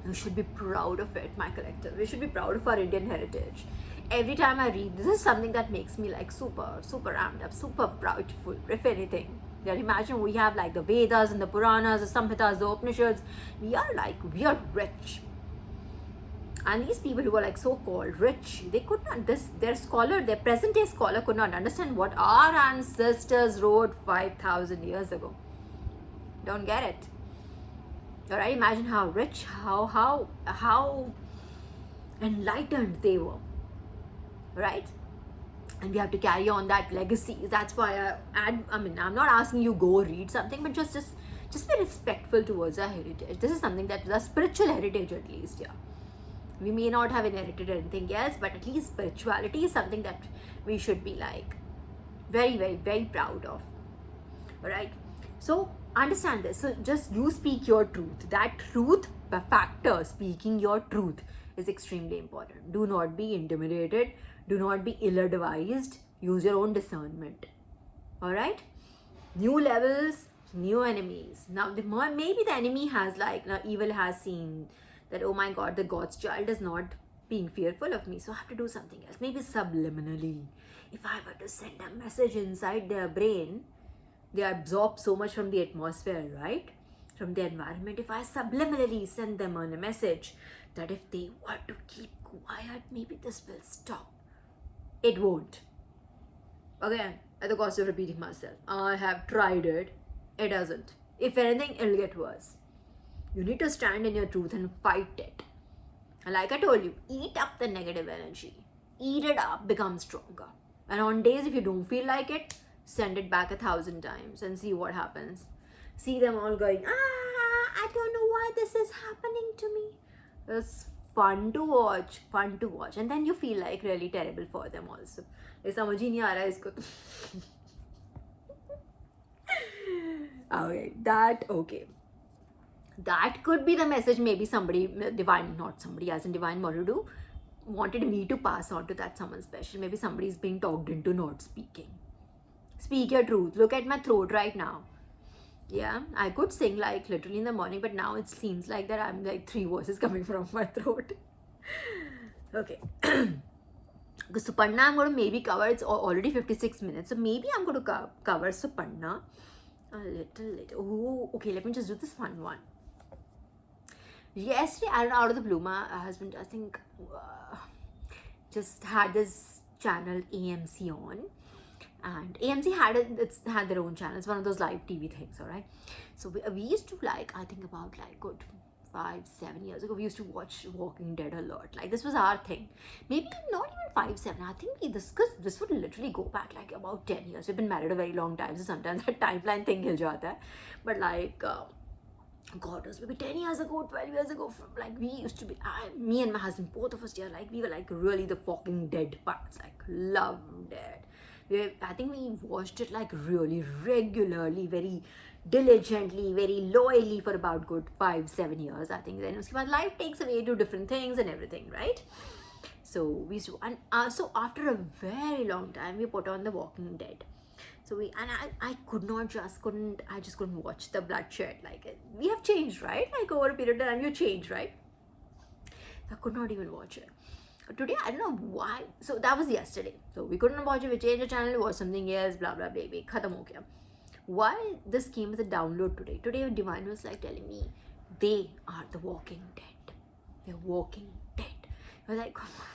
We should be proud of it, my collective. We should be proud of our Indian heritage. Every time I read, this is something that makes me, like, super amped up, super proudful, if anything. Imagine we have like the Vedas and the Puranas, the Samhitas, the Upanishads. We are rich. And these people who are like so-called rich, they could not, their present day scholar could not understand what our ancestors wrote 5,000 years ago. Don't get it. Alright, imagine how rich, how enlightened they were. Right? And we have to carry on that legacy. That's why I'm not asking you go read something, but just be respectful towards our heritage. This is something that is a spiritual heritage, at least. Yeah, we may not have inherited anything else, but at least spirituality is something that we should be like very, very, very proud of. Alright, so understand this. So just you speak your truth. That truth factor, speaking your truth, is extremely important. Do not be intimidated. Do not be ill-advised. Use your own discernment. Alright? New levels, new enemies. Now, maybe the enemy has like, now evil has seen that, oh my god, the God's child is not being fearful of me, so I have to do something else. Maybe subliminally. If I were to send a message inside their brain, they absorb so much from the atmosphere, right? From the environment. If I subliminally send them on a message that if they were to keep quiet, maybe this will stop. It won't. Again, at the cost of repeating myself, I have tried it. It doesn't. If anything, it'll get worse. You need to stand in your truth and fight it. And like I told you, eat up the negative energy. Eat it up, become stronger. And on days if you don't feel like it, send it back 1,000 times and see what happens. See them all going, I don't know why this is happening to me. It's fun to watch. And then you feel like really terrible for them also. ये समझ ही नहीं आ रहा है इसको. Okay. That could be the message maybe somebody, divine, not somebody, as in divine wanted me to pass on to that someone special. Maybe somebody is being talked into not speaking. Speak your truth. Look at my throat right now. Yeah, I could sing like literally in the morning, but now it seems like that I'm like 3 voices coming from my throat. Okay. Because Suparna I'm going to maybe cover, it's already 56 minutes, so maybe I'm going to cover Suparna a little. Oh, okay, let me just do this fun one. Yesterday, I don't know, out of the blue, my husband, I think, just had this channel AMC on, and AMC had their own channel. It's one of those live TV things, all right? So we used to, like, I think about like good 5-7 years ago, we used to watch Walking Dead a lot. Like, this was our thing. Maybe not even 5-7. I think this would literally go back like about 10 years. We've been married a very long time, so sometimes that timeline thing hil jata hai. But like, God knows, maybe 10 years ago, 12 years ago, like we used to be, me and my husband, both of us, like we were like really the Walking Dead fans, like loved it. I think we watched it like really regularly, very diligently, very loyally for about good 5-7 years. I think then life takes away to different things and everything, right? So we used to, and so after a very long time, we put on The Walking Dead. So I just couldn't watch the bloodshed. Like, we have changed, right? Like over a period of time, you change, right? I could not even watch it. Today, I don't know why. So that was yesterday. So we couldn't watch it. We changed the channel, watch something else, blah blah baby. Khatam ho gaya. Why this came as a download today? Today, Divine was like telling me they are the Walking Dead. They're Walking Dead. I was like, come on.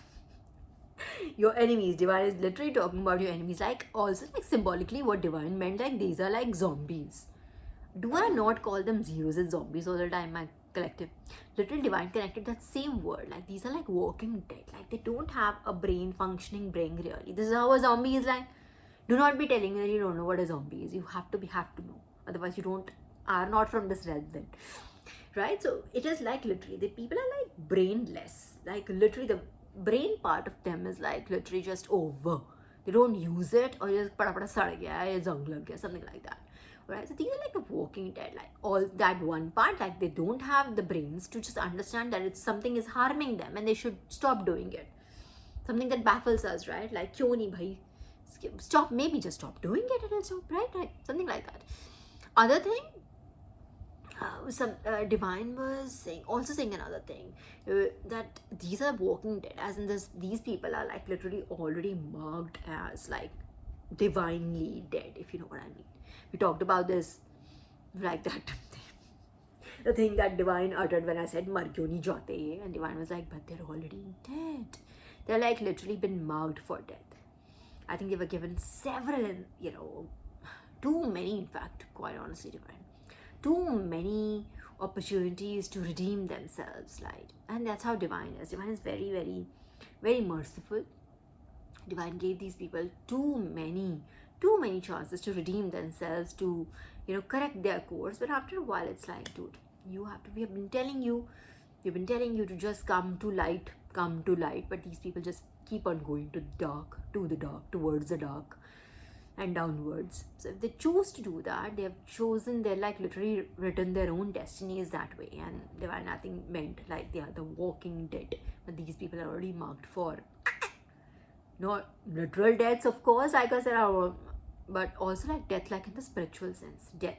Your enemies. Divine is literally talking about your enemies. Like, also like symbolically, what Divine meant, like these are like zombies. Do I not call them zeros and zombies all the time, my collective? Literally Divine connected that same word. Like, these are like Walking Dead. Like, they don't have a functioning brain really. This is how a zombie is like. Do not be telling me that you don't know what a zombie is. You have to know. Otherwise, you are not from this realm then. Right? So it is like literally, the people are like brainless. Like literally the brain part of them is like literally just over. They don't use it, or just pada sad gaya, zang lag gaya, something like that. Right? So these are like the Walking Dead, like all that one part, like they don't have the brains to just understand that something is harming them and they should stop doing it. Something that baffles us, right? Like, kyun nahi bhai? Stop, maybe just stop doing it and it'll stop, right? Something like that. Other thing, Divine was also saying another thing, that these are Walking Dead, as in these people are like literally already marked as like divinely dead, if you know what I mean. We talked about this, like that the thing that Divine uttered when I said mar kyun nahi jate, and Divine was like, but they're already dead. They're like literally been marked for death. I think they were given several, too many, in fact, quite honestly, Divine. Too many opportunities to redeem themselves, like, and that's how Divine is. Divine is very, very, very merciful. Divine gave these people too many chances to redeem themselves, to, correct their course. But after a while, it's like, dude, we have been telling you to just come to light, but these people just keep on going to the dark, towards the dark. and downwards. So if they choose to do that, they have chosen, they're like literally written their own destinies that way, and they were nothing meant like they are the walking dead. But these people are already marked for not literal deaths, of course, like I said, but also like death, like in the spiritual sense, death.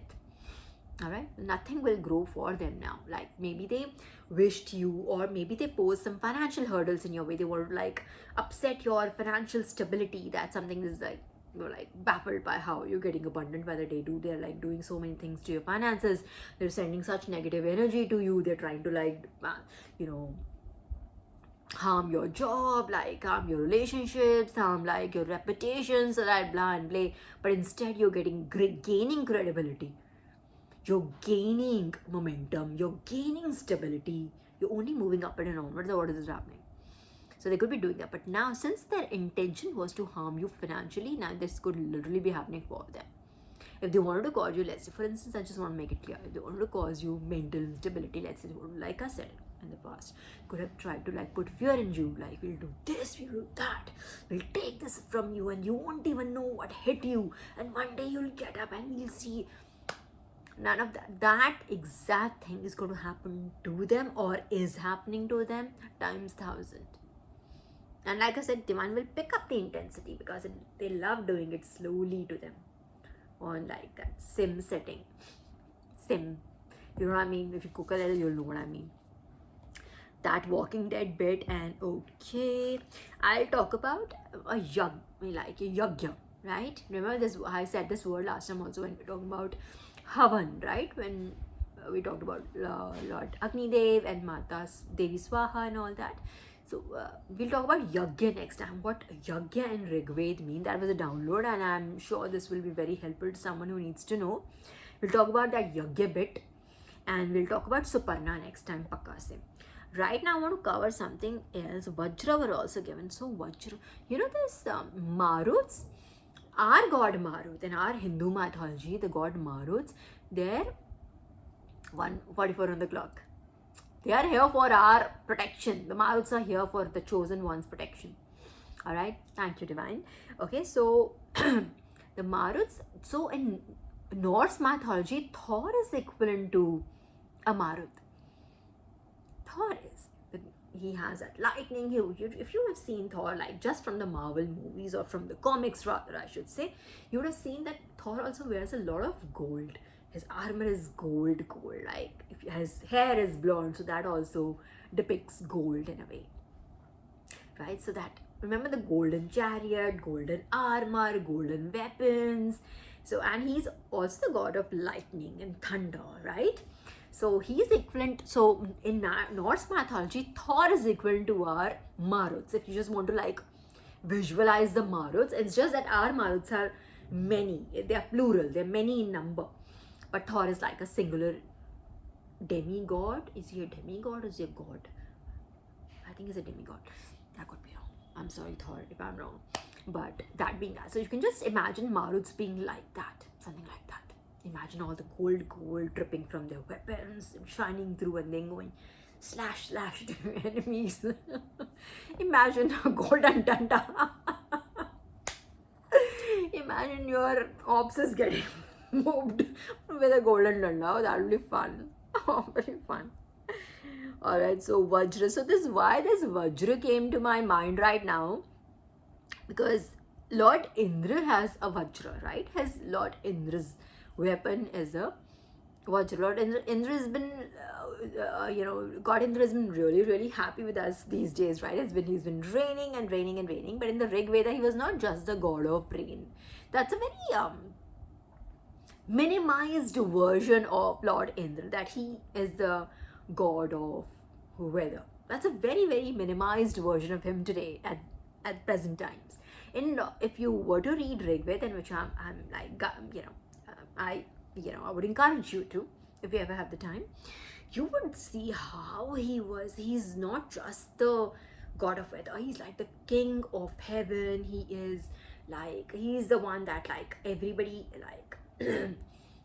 All right, nothing will grow for them now. Like maybe they wished you, or maybe they posed some financial hurdles in your way. They want to like upset your financial stability. That something is like, you're like baffled by how you're getting abundant by the day. They're like doing so many things to your finances. They're sending such negative energy to you. They're trying to like harm your job, like harm your relationships, harm like your reputation, so that blah and play. But instead you're gaining credibility, you're gaining momentum, you're gaining stability, you're only moving up and onwards. So what is happening? So they could be doing that, but now since their intention was to harm you financially, now this could literally be happening for them. If they wanted to cause you, let's say for instance, I just want to make it clear, if they wanted to cause you mental instability, let's say, like I said in the past, could have tried to like put fear in you, like we'll do this, we'll do that, we'll take this from you and you won't even know what hit you, and one day you'll get up and you'll see. None of that exact thing is going to happen to them, or is happening to them times 1,000. And like I said, Divine will pick up the intensity because they love doing it slowly to them on like that sim setting. Sim, you know what I mean? If you cook a little, you'll know what I mean. That Walking Dead bit. And okay, I'll talk about a yagya, right? Remember this? I said this word last time also when we talked about Havan, right? When we talked about Lord Agni Dev and Mata Devi Swaha and all that. So we'll talk about Yagya next time. What Yagya and Rigved mean. That was a download, and I'm sure this will be very helpful to someone who needs to know. We'll talk about that Yagya bit, and we'll talk about Suparna next time, Pakka se. Right now I want to cover something else. Vajra were also given. So Vajra, you know this Maruts, our god Marut, in our Hindu mythology, the god Maruts, they're 1:44 on the clock. They are here for our protection. The Maruts are here for the chosen one's protection. All right. Thank you, Divine. Okay. So the Maruts. So in Norse mythology, Thor is equivalent to a Marut. Thor is. He has that lightning. If you have seen Thor, like just from the Marvel movies or from the comics, rather, I should say, you would have seen that Thor also wears a lot of gold. His armor is gold, like if his hair is blonde, so that also depicts gold in a way, right? So that, remember the golden chariot, golden armor, golden weapons. So, and he's also the god of lightning and thunder, right? So he's equivalent. So in Norse mythology, Thor is equivalent to our Maruts. If you just want to like visualize the Maruts, it's just that our Maruts are many. They are plural. They're many in number. But Thor is like a singular demigod. Is he a demigod or is he a god? I think he's a demigod. That could be wrong. I'm sorry, Thor, if I'm wrong. But that being that. So you can just imagine Maruts being like that. Something like that. Imagine all the gold dripping from their weapons, shining through and then going slash to enemies. Imagine a golden danda. Imagine your ops is getting moved with a golden danda. Oh, that will be fun. Oh, very fun. Alright, so Vajra. So why this Vajra came to my mind right now, because Lord Indra has a Vajra, right? Lord Indra's weapon is a Vajra. Lord Indra has been, God Indra has been really happy with us these days, right? He's been raining and raining and raining. But in the Rig Veda, he was not just the god of rain. That's a very minimized version of Lord Indra, that he is the god of weather. That's a very minimized version of him today at present times. If you were to read Rig Veda, in which I'm like, I would encourage you to, if you ever have the time, you would see how he's not just the god of weather, he's like the king of heaven. He's the one that like everybody like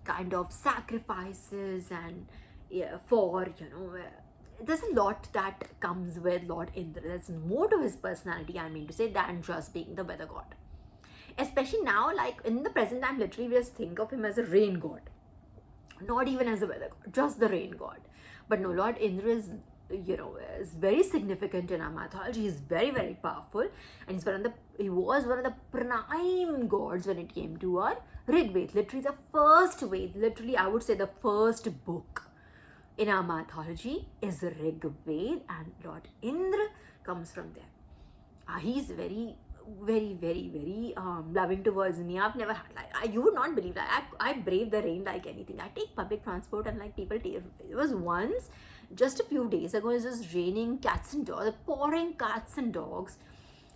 kind of sacrifices and for, there's a lot that comes with Lord Indra. There's more to his personality, I mean to say, than just being the weather god. Especially now, like in the present time, literally we just think of him as a rain god, not even as a weather god, just the rain god. But no, Lord Indra is, is very significant in our mythology. He's very, very powerful, and he was one of the prime gods when it came to our Rig Veda, literally the first Veda, literally I would say the first book in our mythology is Rig Veda, and Lord Indra comes from there. He's very, very, very, very loving towards me. I've never had, like, you would not believe that. I brave the rain like anything. I take public transport, and like people take, it was once, just a few days ago, it was just raining cats and dogs, pouring cats and dogs.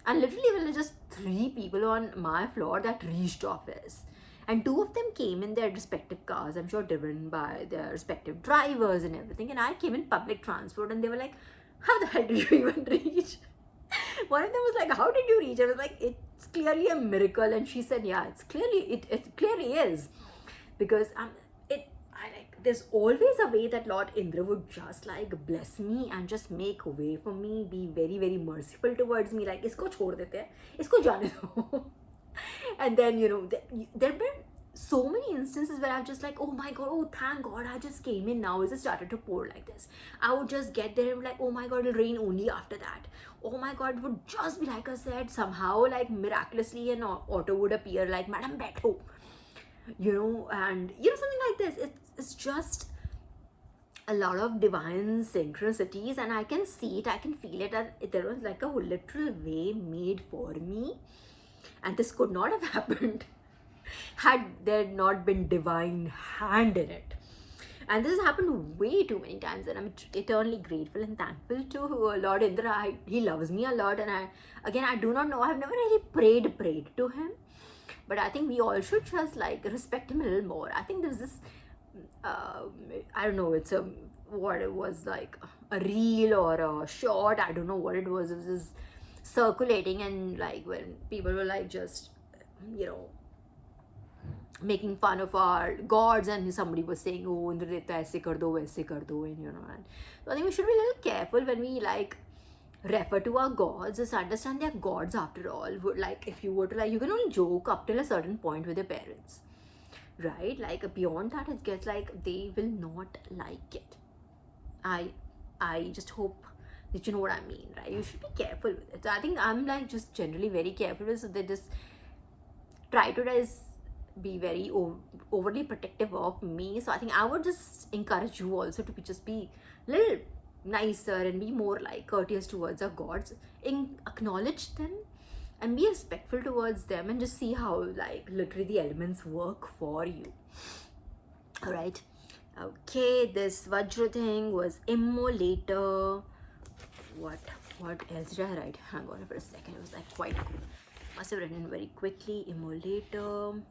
And literally there were just 3 people on my floor that reached office. And 2 of them came in their respective cars, I'm sure driven by their respective drivers and everything. And I came in public transport, and they were like, how the hell did you even reach? One of them was like, how did you reach? I was like, it's clearly a miracle. And she said, yeah, it clearly is. Because there's always a way that Lord Indra would just like bless me and just make way for me, be very, very merciful towards me. Like, isko chhod dete hai, isko jaane do. And then, there have been so many instances where I've just like, oh my god, oh thank god, I just came in now, it just started to pour like this. I would just get there and be like, oh my god, it'll rain only after that. Oh my god, it would just be like I said, somehow like miraculously an auto would appear like, madam baitho, and something like this. It's just a lot of divine synchronicities, and I can see it, I can feel it, that there was like a literal way made for me, and this could not have happened had there not been divine hand in it. And this has happened way too many times, and I'm eternally grateful and thankful to Lord Indra. He loves me a lot, and I do not know, I've never really prayed to him, but I think we all should just like respect him a little more. I think there's this I don't know, it's what it was, like a reel or a short, I don't know what it was just circulating, and like when people were like just making fun of our gods, and somebody was saying, oh, Indra Devta aise kar do, waise kar do, and and so I think we should be a little careful when we like refer to our gods. Just understand they're gods after all. Like, if you were to like, you can only joke up till a certain point with your parents, right? Like beyond that, it gets like they will not like it. I just hope that you know what I mean, right? You should be careful with it. So I think I'm like just generally very careful with it, so they just try to just be very overly protective of me. So I think I would just encourage you also to just be a little nicer and be more like courteous towards our gods, acknowledge them and be respectful towards them, and just see how like literally the elements work for you. All right, okay, this Vajra thing was immolator. What else did I write? Hang on for a second, it was like quite cool. Must have written very quickly. Immolator.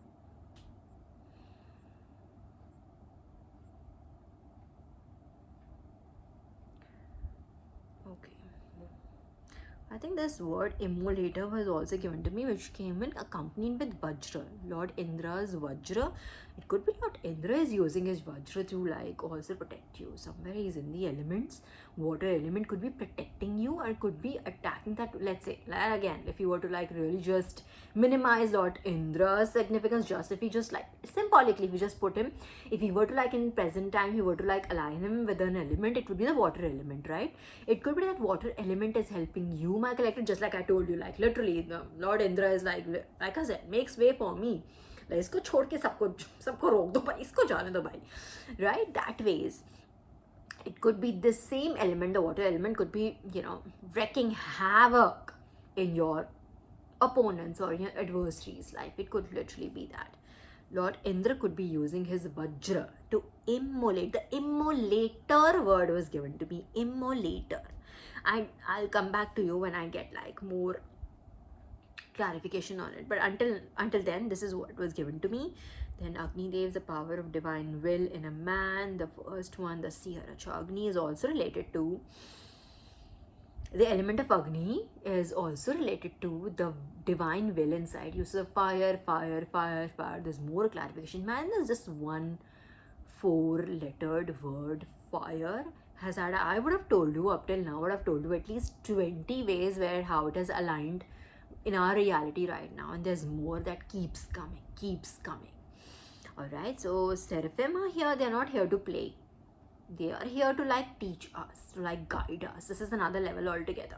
Okay, I think this word immolator was also given to me, which came in accompanied with Vajra, Lord Indra's Vajra. It could be Lord Indra is using his Vajra to like also protect you. Somewhere he's in the elements. Water element could be protecting you, or could be attacking that. Let's say, like, again, if you were to like really just minimize Lord Indra's significance, just if he just like symbolically, if we just put him, if he were to like in present time, he were to like align him with an element, it would be the water element, right? It could be that water element is helping you, my collective, just like I told you, like literally the Lord Indra is like I said, makes way for me. Like, इसको छोड़ के सबको रोक दो भाई, इसको जाने दो भाई, right? That ways it could be the same element. The water element could be wrecking havoc in your opponents or your adversaries' life. It could literally be that. Lord Indra could be using his Vajra to immolate. The immolator word was given to me, immolator. And I'll come back to you when I get like more clarification on it, but until then, this is what was given to me. Then Agni Dev, the power of divine will in a man. The first one, the Siharacha. Agni is also related to the element of Agni, is also related to the divine will inside you. So fire. There's more clarification. Man, there's just one 4-lettered word, fire, has had, I would have told you up till now, I would have told you at least 20 ways where how it has aligned in our reality right now, and there's more that keeps coming. All right, so Seraphim are here. They're not here to play. They are here to like teach us, to like guide us. This is another level altogether.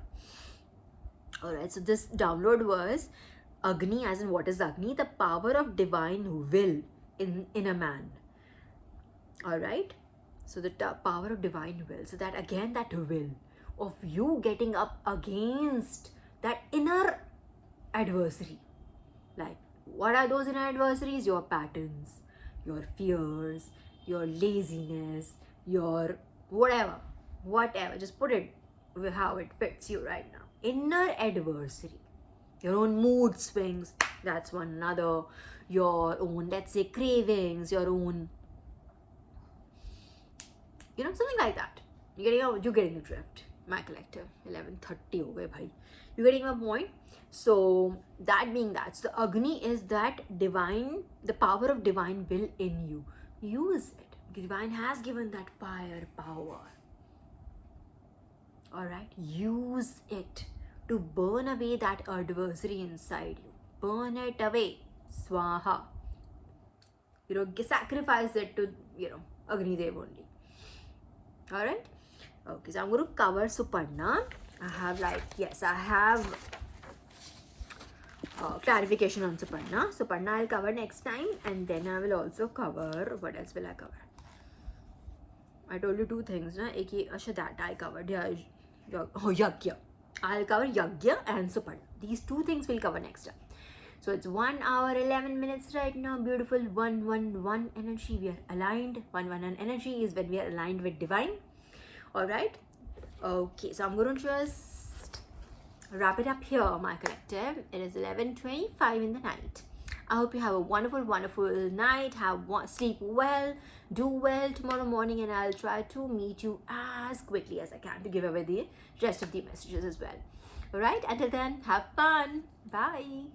All right, so this download was Agni, as in what is Agni? The power of divine will in a man. All right, so the power of divine will. So that again, that will of you getting up against that inner adversary. Like, what are those inner adversaries? Your patterns, your fears, your laziness, your whatever. Just put it how it fits you right now. Inner adversary, your own mood swings, that's one another. Your own, let's say, cravings, your own, something like that. You're getting the drift, my collective. 11:30 ho gaye bhai. You're getting my point. So that being that, so Agni is that divine, the power of divine will in you. Use it. Divine has given that fire power. All right, use it to burn away that adversary inside you. Burn it away. Swaha. Sacrifice it to, Agni Dev only. All right. Okay, so I'm going to cover Suparna. I have clarification on Suparna. Suparna I'll cover next time, and then I will also cover, what else will I cover? I told you two things, na? That I covered. Yagya. I'll cover Yagya and Suparna. These two things we'll cover next time. So it's 1 hour 11 minutes right now. Beautiful 1-1-1 energy. We are aligned. 1-1-1 energy is when we are aligned with divine. All right. Okay. So I'm going to just wrap it up here, my collective. It is 11:25 in the night. I hope you have a wonderful, wonderful night. Sleep well, do well tomorrow morning, and I'll try to meet you as quickly as I can to give away the rest of the messages as well. All right. Until then, have fun. Bye.